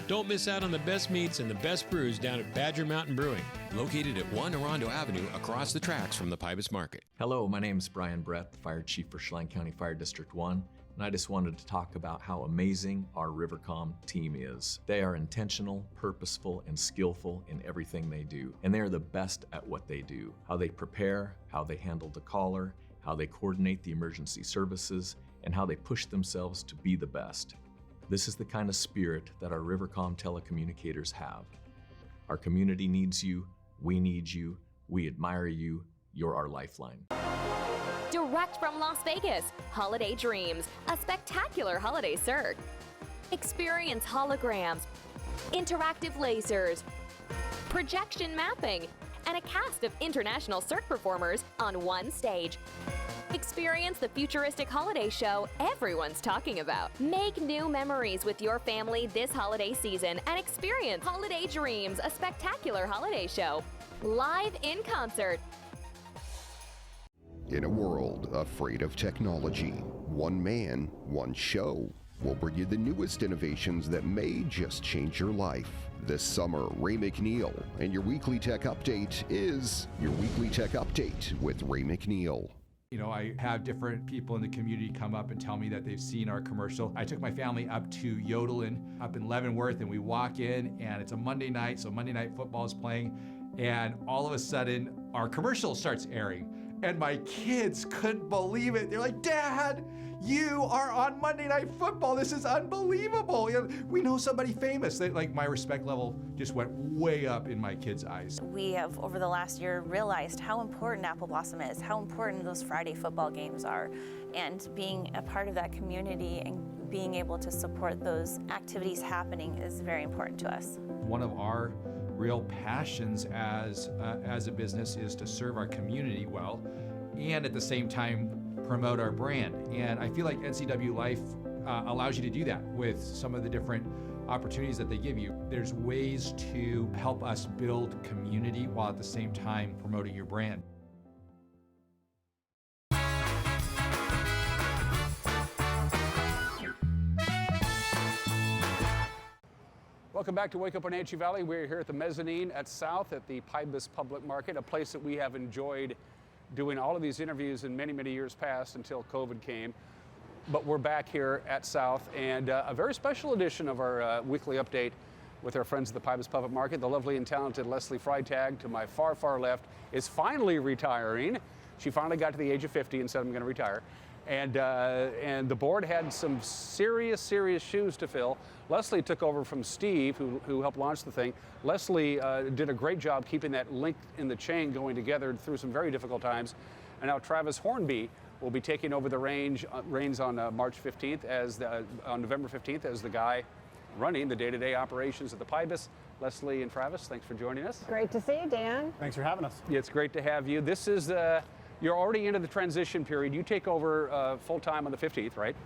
Don't miss out on the best meats and the best brews down at Badger Mountain Brewing, located at 1 Orondo Avenue across the tracks from the Pybus Market. Hello, my name is Brian Brett, the Fire Chief for Chelan County Fire District 1, and I just wanted to talk about how amazing our Rivercom team is. They are intentional, purposeful, and skillful in everything they do, and they are the best at what they do. How they prepare, how they handle the caller, how they coordinate the emergency services, and how they push themselves to be the best. This is the kind of spirit that our Rivercom telecommunicators have. Our community needs you, we need you, we admire you, you're our lifeline. Direct from Las Vegas, Holiday Dreams, a spectacular holiday cirque. Experience holograms, interactive lasers, projection mapping, and a cast of international cirque performers on one stage. Experience the futuristic holiday show everyone's talking about. Make new memories with your family this holiday season and experience Holiday Dreams, a spectacular holiday show, live in concert. In a world afraid of technology, one man, one show will bring you the newest innovations that may just change your life. This summer, Ray McNeil and your Weekly Tech Update is your Weekly Tech Update with Ray McNeil. You know, I have different people in the community come up and tell me that they've seen our commercial. I took my family up to Yodelin, up in Leavenworth, and we walk in, and it's a Monday night, so Monday Night Football is playing, and all of a sudden, our commercial starts airing. And my kids couldn't believe it. They're like, Dad, you are on Monday Night Football. This is unbelievable. You know, we know somebody famous. Like, my respect level just went way up in my kids' eyes. We have, over the last year, realized how important Apple Blossom is, how important those Friday football games are, and being a part of that community and being able to support those activities happening is very important to us. One of our real passions as a business is to serve our community well and at the same time promote our brand. And I feel like NCW Life allows you to do that with some of the different opportunities that they give you. There's ways to help us build community while at the same time promoting your brand. Welcome back to Wake Up Wenatchee Valley. We're here at the mezzanine at South at the Pybus Public Market, a place that we have enjoyed doing all of these interviews in many, many years past until COVID came. But we're back here at South, and a very special edition of our weekly update with our friends at the Pybus Puppet Market. The lovely and talented Leslie Freytag, to my far, far left, is finally retiring. She finally got to the age of 50 and said, I'm going to retire. And the board had some serious, serious shoes to fill. Leslie took over from Steve, who helped launch the thing. Leslie did a great job keeping that link in the chain going together through some very difficult times. And now Travis Hornby will be taking over the reins on March 15th, on November 15th, as the guy running the day-to-day operations of the Pybus. Leslie and Travis, thanks for joining us. Great to see you, Dan. Thanks for having us. Yeah, it's great to have you. This is you're already into the transition period. You take over full-time on the 15th, right?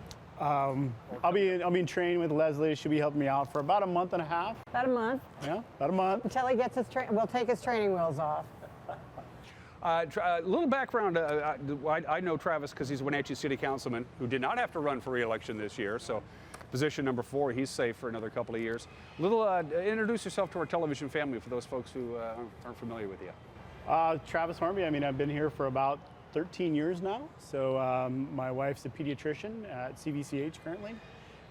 I'll be training with Leslie. She'll be helping me out for about a month and a half. About a month. Yeah, about a month. Until he gets we'll take his training wheels off. A little background, I know Travis because he's a Wenatchee City Councilman who did not have to run for re-election this year, so position number 4, he's safe for another couple of years. Introduce yourself to our television family for those folks who aren't familiar with you. Travis Hornby, I've been here for about 13 years now, so my wife's a pediatrician at CVCH currently,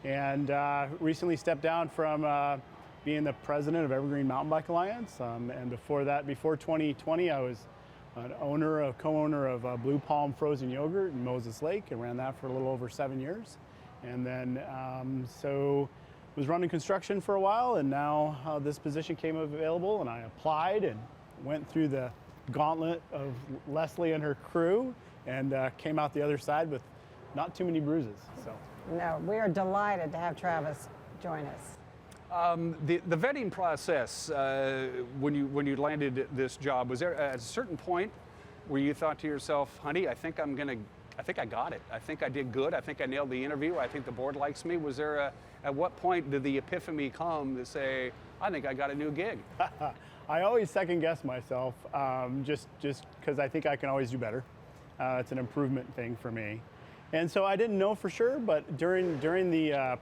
and recently stepped down from being the president of Evergreen Mountain Bike Alliance, and before that, before 2020, I was an co-owner of Blue Palm Frozen Yogurt in Moses Lake, and ran that for a little over 7 years. And then, was running construction for a while, and now this position came available, and I applied and went through the gauntlet of Leslie and her crew, and came out the other side with not too many bruises. So. No, we are delighted to have Travis join us. The vetting process, when you landed this job, was there at a certain point where you thought to yourself, honey, I think I got it. I think I did good. I think I nailed the interview. I think the board likes me. Was there at what point did the epiphany come to say, I think I got a new gig? I always second guess myself, just because I think I can always do better. It's an improvement thing for me. And so I didn't know for sure, but during the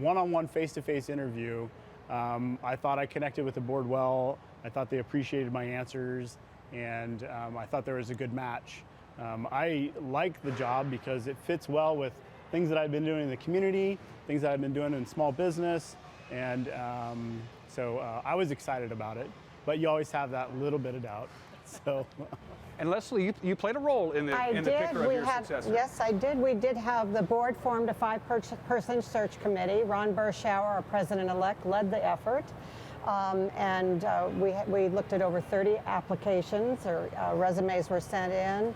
one-on-one face-to-face interview, I thought I connected with the board well. I thought they appreciated my answers, and I thought there was a good match. I like the job because it fits well with things that I've been doing in the community, things that I've been doing in small business, and so I was excited about it, but you always have that little bit of doubt. So. And Leslie, you played a role in the picture of your successor. Yes, I did. We did have the board formed a 5-person search committee. Ron Burschauer, our president-elect, led the effort. We looked at over 30 applications, or resumes were sent in.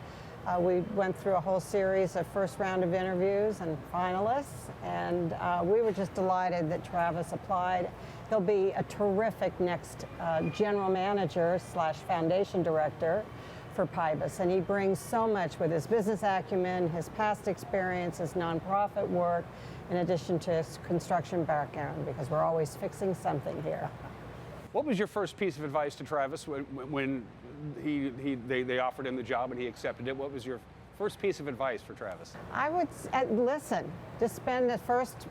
We went through a whole series of first round of interviews and finalists, and we were just delighted that Travis applied. He'll be a terrific next general manager / foundation director for Pybus, and he brings so much with his business acumen, his past experience, his nonprofit work, in addition to his construction background, because we're always fixing something here. What was your first piece of advice to Travis when they offered him the job and he accepted it? What was your first piece of advice for Travis? I would listen. Just spend the first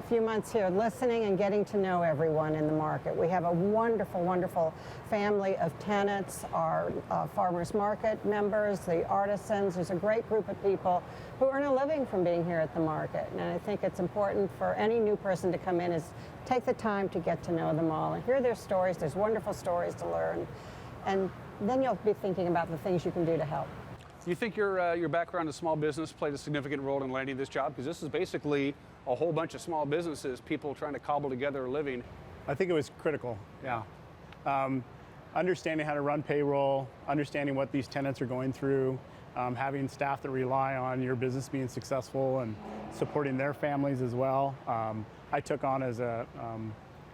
few months here listening and getting to know everyone in the market. We have a wonderful, wonderful family of tenants, our farmers market members, the artisans. There's a great group of people who earn a living from being here at the market. And I think it's important for any new person to come in is take the time to get to know them all and hear their stories. There's wonderful stories to learn. And then you'll be thinking about the things you can do to help. Do you think your background in small business played a significant role in landing this job? Because this is basically a whole bunch of small businesses, people trying to cobble together a living. I think it was critical, yeah. Understanding how to run payroll, understanding what these tenants are going through, having staff that rely on your business being successful and supporting their families as well. I took on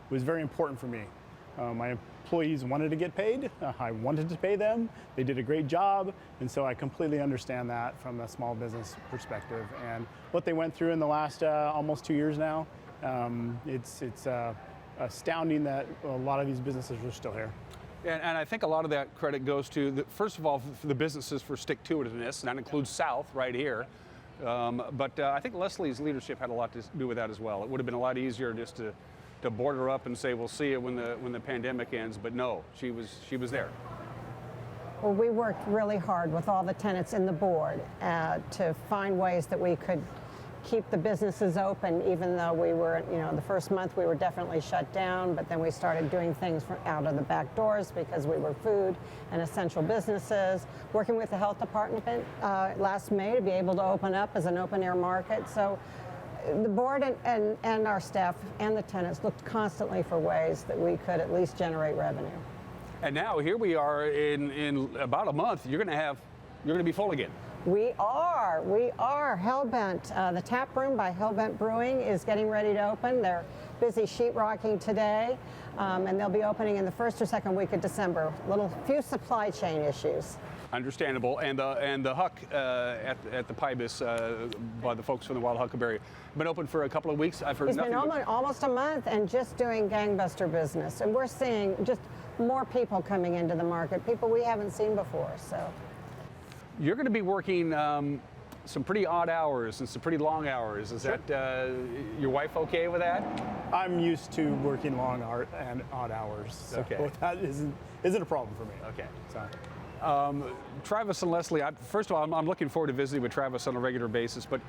was very important for me. My employees wanted to get paid. I wanted to pay them. They did a great job, and so I completely understand that from a small business perspective. And what they went through in the last almost 2 years now, it's astounding that a lot of these businesses are still here. And I think a lot of that credit goes to, first of all, for the businesses for stick-to-itiveness, and that includes South right here. But I think Leslie's leadership had a lot to do with that as well. It would have been a lot easier just to board her up and say, we'll see you when the pandemic ends, but no, she was there. Well, we worked really hard with all the tenants in the board to find ways that we could keep the businesses open, even though we were, the first month we were definitely shut down, but then we started doing things from out of the back doors because we were food and essential businesses, working with the health department last May to be able to open up as an open-air market. So the board and our staff and the tenants looked constantly for ways that we could at least generate revenue. And now here we are in about a month. You're going to be full again. We are Hellbent. The tap room by Hellbent Brewing is getting ready to open. They're busy sheetrocking today, and they'll be opening in the first or second week of December. Few supply chain issues. Understandable. And the Huck at the Pybus by the folks from the Wild Huckleberry been open for a couple of weeks. I've heard it's nothing. It's been almost a month and just doing gangbuster business, and we're seeing just more people coming into the market, people we haven't seen before. So. You're going to be working some pretty odd hours and some pretty long hours. Is that your wife okay with that? I'm used to working long and odd hours, so okay. That isn't a problem for me. Okay. So. Travis and Leslie, first of all, I'm looking forward to visiting with Travis on a regular basis, but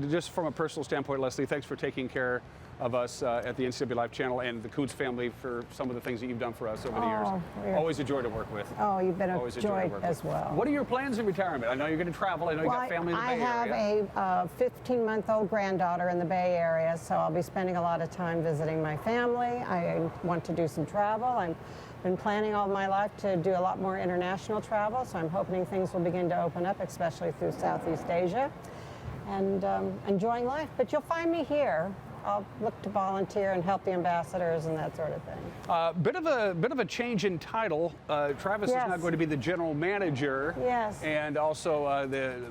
just from a personal standpoint, Leslie, thanks for taking care of us at the NCW Life channel and the Kuntz family for some of the things that you've done for us over the years. Always a joy to work with. Oh, you've been a joy as well. What are your plans in retirement? I know you're going to travel. I know you got family in the Bay Area. I have a 15-month-old granddaughter in the Bay Area, so I'll be spending a lot of time visiting my family. I want to do some travel. I've been planning all my life to do a lot more international travel, so I'm hoping things will begin to open up, especially through Southeast Asia, and enjoying life. But you'll find me here. I'll look to volunteer and help the ambassadors and that sort of thing. Bit of a change in title. Travis is now going to be the general manager. Yes. And also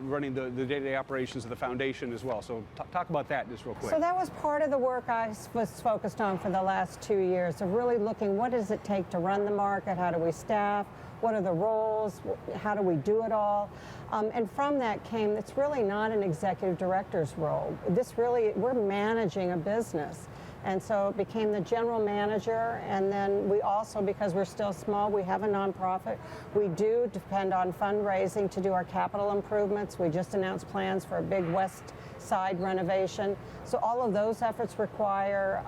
running the day-to-day operations of the foundation as well. So talk about that just real quick. So that was part of the work I was focused on for the last 2 years, of really looking what does it take to run the market, how do we staff, what are the roles, how do we do it all? And from that came, it's really not an executive director's role. We're managing a business. And so it became the general manager, and then we also, because we're still small, we have a nonprofit. We do depend on fundraising to do our capital improvements. We just announced plans for a big west side renovation. So all of those efforts require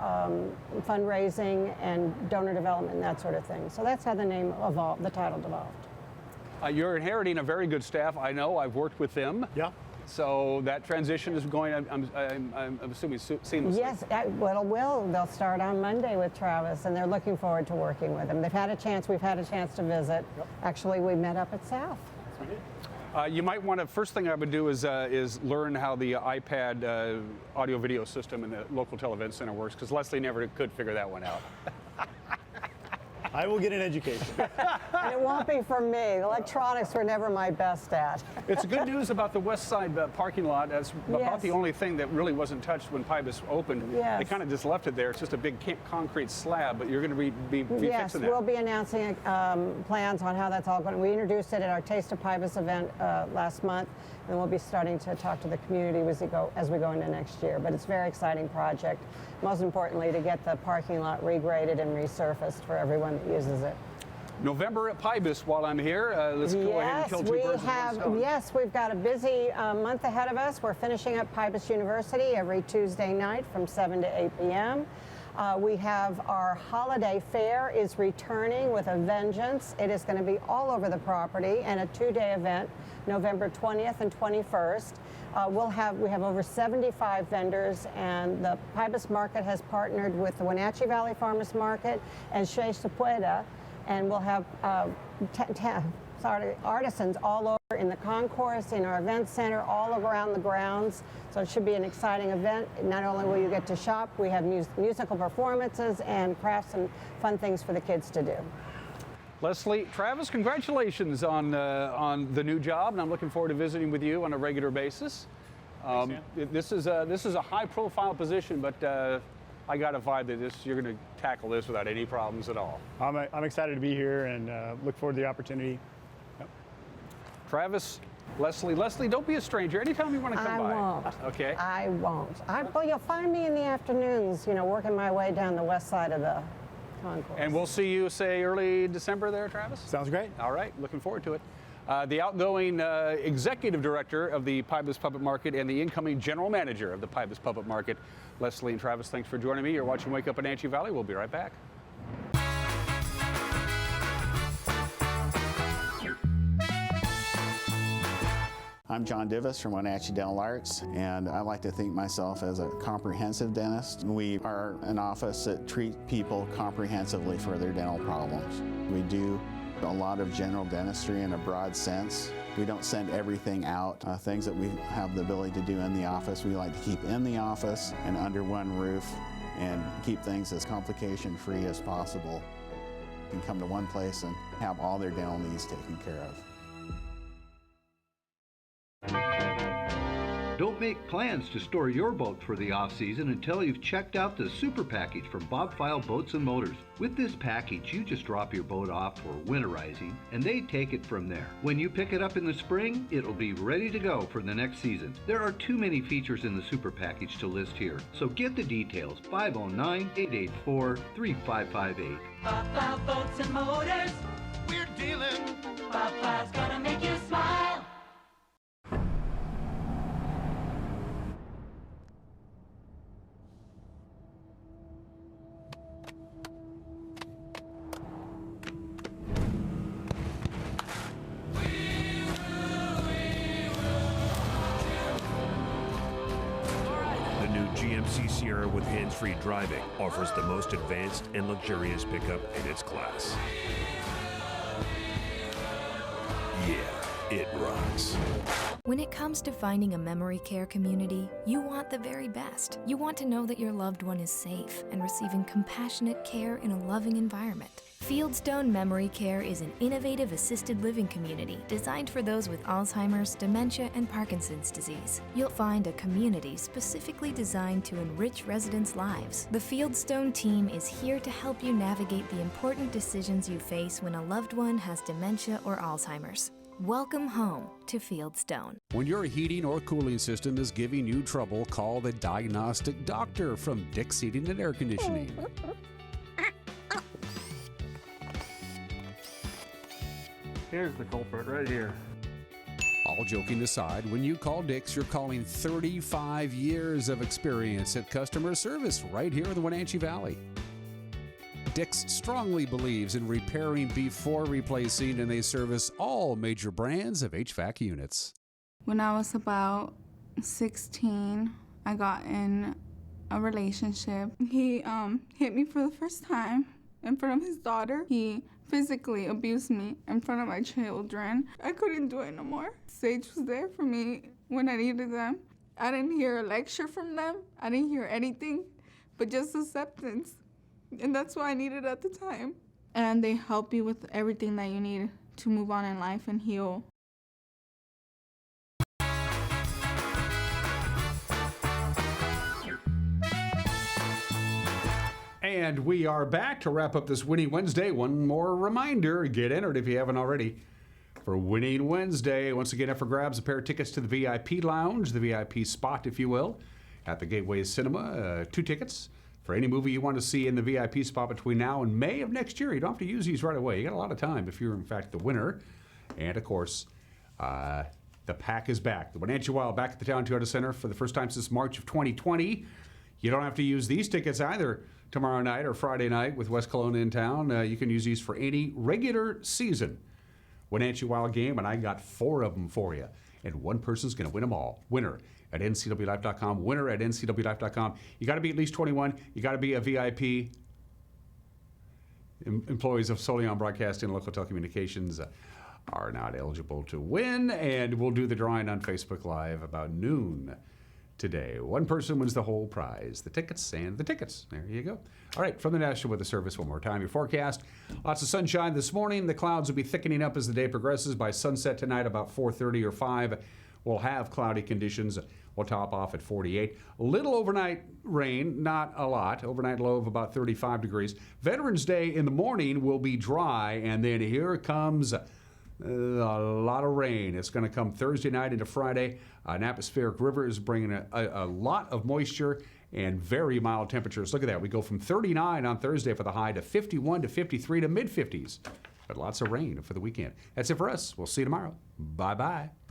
fundraising and donor development and that sort of thing. So that's how the name evolved, the title evolved. You're inheriting a very good staff. I know. I've worked with them. Yeah. So that transition is going, I'm assuming, seamlessly. Yes, will. They'll start on Monday with Travis, and they're looking forward to working with him. We've had a chance to visit. Yep. Actually, we met up at South. You might want to, first thing I would do is learn how the iPad audio-video system in the local television center works, because Leslie never could figure that one out. I will get an education. And it won't be from me. Electronics were never my best at. It's good news about the west side parking lot. That's about the only thing that really wasn't touched when Pybus opened. Yes. They kind of just left it there. It's just a big concrete slab, but you're going to be fixing that. Yes, we'll be announcing plans on how that's all going. We introduced it at our Taste of Pybus event last month, and we'll be starting to talk to the community as we go into next year. But it's a very exciting project. Most importantly, to get the parking lot regraded and resurfaced for everyone that uses it. November at Pybus while I'm here. Let's go ahead and kill two birds with one stone. Yes, we've got a busy month ahead of us. We're finishing up Pybus University every Tuesday night from 7 to 8 p.m. We have our holiday fair is returning with a vengeance. It is going to be all over the property and a 2-day event, November 20th and 21st. We have over 75 vendors, and the Pybus Market has partnered with the Wenatchee Valley Farmers Market and Shea Sepueda, and we'll have artisans all over in the concourse, in our event center, all around the grounds. So it should be an exciting event. Not only will you get to shop, we have musical performances and crafts and fun things for the kids to do. Leslie, Travis, congratulations on the new job, and I'm looking forward to visiting with you on a regular basis. This is a high-profile position, but I got a vibe that you're going to tackle this without any problems at all. I'm excited to be here and look forward to the opportunity. Yep. Travis, Leslie, don't be a stranger. Anytime you want to come by. I won't. Okay. I won't. Well, you'll find me in the afternoons, working my way down the west side of the concourse. And we'll see you, say, early December there, Travis? Sounds great. All right, looking forward to it. The outgoing executive director of the Pybus Puppet Market and the incoming general manager of the Pybus Puppet Market, Leslie and Travis, thanks for joining me. You're watching Wake Up Wenatchee Valley. We'll be right back. I'm John Divis from Wenatchee Dental Arts, and I like to think myself as a comprehensive dentist. We are an office that treats people comprehensively for their dental problems. We do a lot of general dentistry in a broad sense. We don't send everything out. Things that we have the ability to do in the office, we like to keep in the office and under one roof and keep things as complication-free as possible. You can come to one place and have all their dental needs taken care of. Don't make plans to store your boat for the off-season until you've checked out the Super Package from Bob File Boats and Motors. With this package, you just drop your boat off for winterizing, and they take it from there. When you pick it up in the spring, it'll be ready to go for the next season. There are too many features in the Super Package to list here, so get the details. 509-884-3558. Bob File Boats and Motors, we're dealing. Bob File's gonna make you smile. GMC Sierra with hands-free driving offers the most advanced and luxurious pickup in its class. Yeah, it rocks. When it comes to finding a memory care community, you want the very best. You want to know that your loved one is safe and receiving compassionate care in a loving environment. Fieldstone Memory Care is an innovative assisted living community designed for those with Alzheimer's, dementia, and Parkinson's disease. You'll find a community specifically designed to enrich residents' lives. The Fieldstone team is here to help you navigate the important decisions you face when a loved one has dementia or Alzheimer's. Welcome home to Fieldstone. When your heating or cooling system is giving you trouble, call the diagnostic doctor from Dick's Heating and Air Conditioning. Here's the culprit right here. All joking aside, when you call Dick's, you're calling 35 years of experience at customer service right here in the Wenatchee Valley. Dick's strongly believes in repairing before replacing, and they service all major brands of HVAC units. When I was about 16, I got in a relationship. He hit me for the first time in front of his daughter. He physically abused me in front of my children. I couldn't do it no more. Sage was there for me when I needed them. I didn't hear a lecture from them. I didn't hear anything, but just acceptance. And that's what I needed at the time. And they help you with everything that you need to move on in life and heal. And we are back to wrap up this Winning Wednesday. One more reminder, get entered if you haven't already for Winning Wednesday. Once again, up for grabs, a pair of tickets to the VIP lounge, the VIP spot, if you will, at the Gateway Cinema. 2 tickets for any movie you want to see in the VIP spot between now and May of next year. You don't have to use these right away. You got a lot of time if you're, in fact, the winner. And, of course, the pack is back. The Wenatchee Wild back at the Town Toyota Center for the first time since March of 2020. You don't have to use these tickets either tomorrow night or Friday night with West Kelowna in town. You can use these for any regular season Wenatchee Wild game, and I got 4 of them for you. And one person's going to win them all. Winner at ncwlife.com. Winner at ncwlife.com. You got to be at least 21. You got to be a VIP. Employees of Solion Broadcasting and Local Telecommunications are not eligible to win, and we'll do the drawing on Facebook Live about noon today. One person wins the whole prize, the tickets and the tickets. There you go. All right, from the National Weather Service, one more time. Your forecast, lots of sunshine this morning. The clouds will be thickening up as the day progresses. By sunset tonight, about 4:30 or 5, we'll have cloudy conditions. We'll top off at 48. Little overnight rain, not a lot. Overnight low of about 35 degrees. Veterans Day in the morning will be dry, and then here comes a lot of rain. It's going to come Thursday night into Friday. An atmospheric river is bringing a lot of moisture and very mild temperatures. Look at that. We go from 39 on Thursday for the high to 51 to 53 to mid-50s. But lots of rain for the weekend. That's it for us. We'll see you tomorrow. Bye-bye.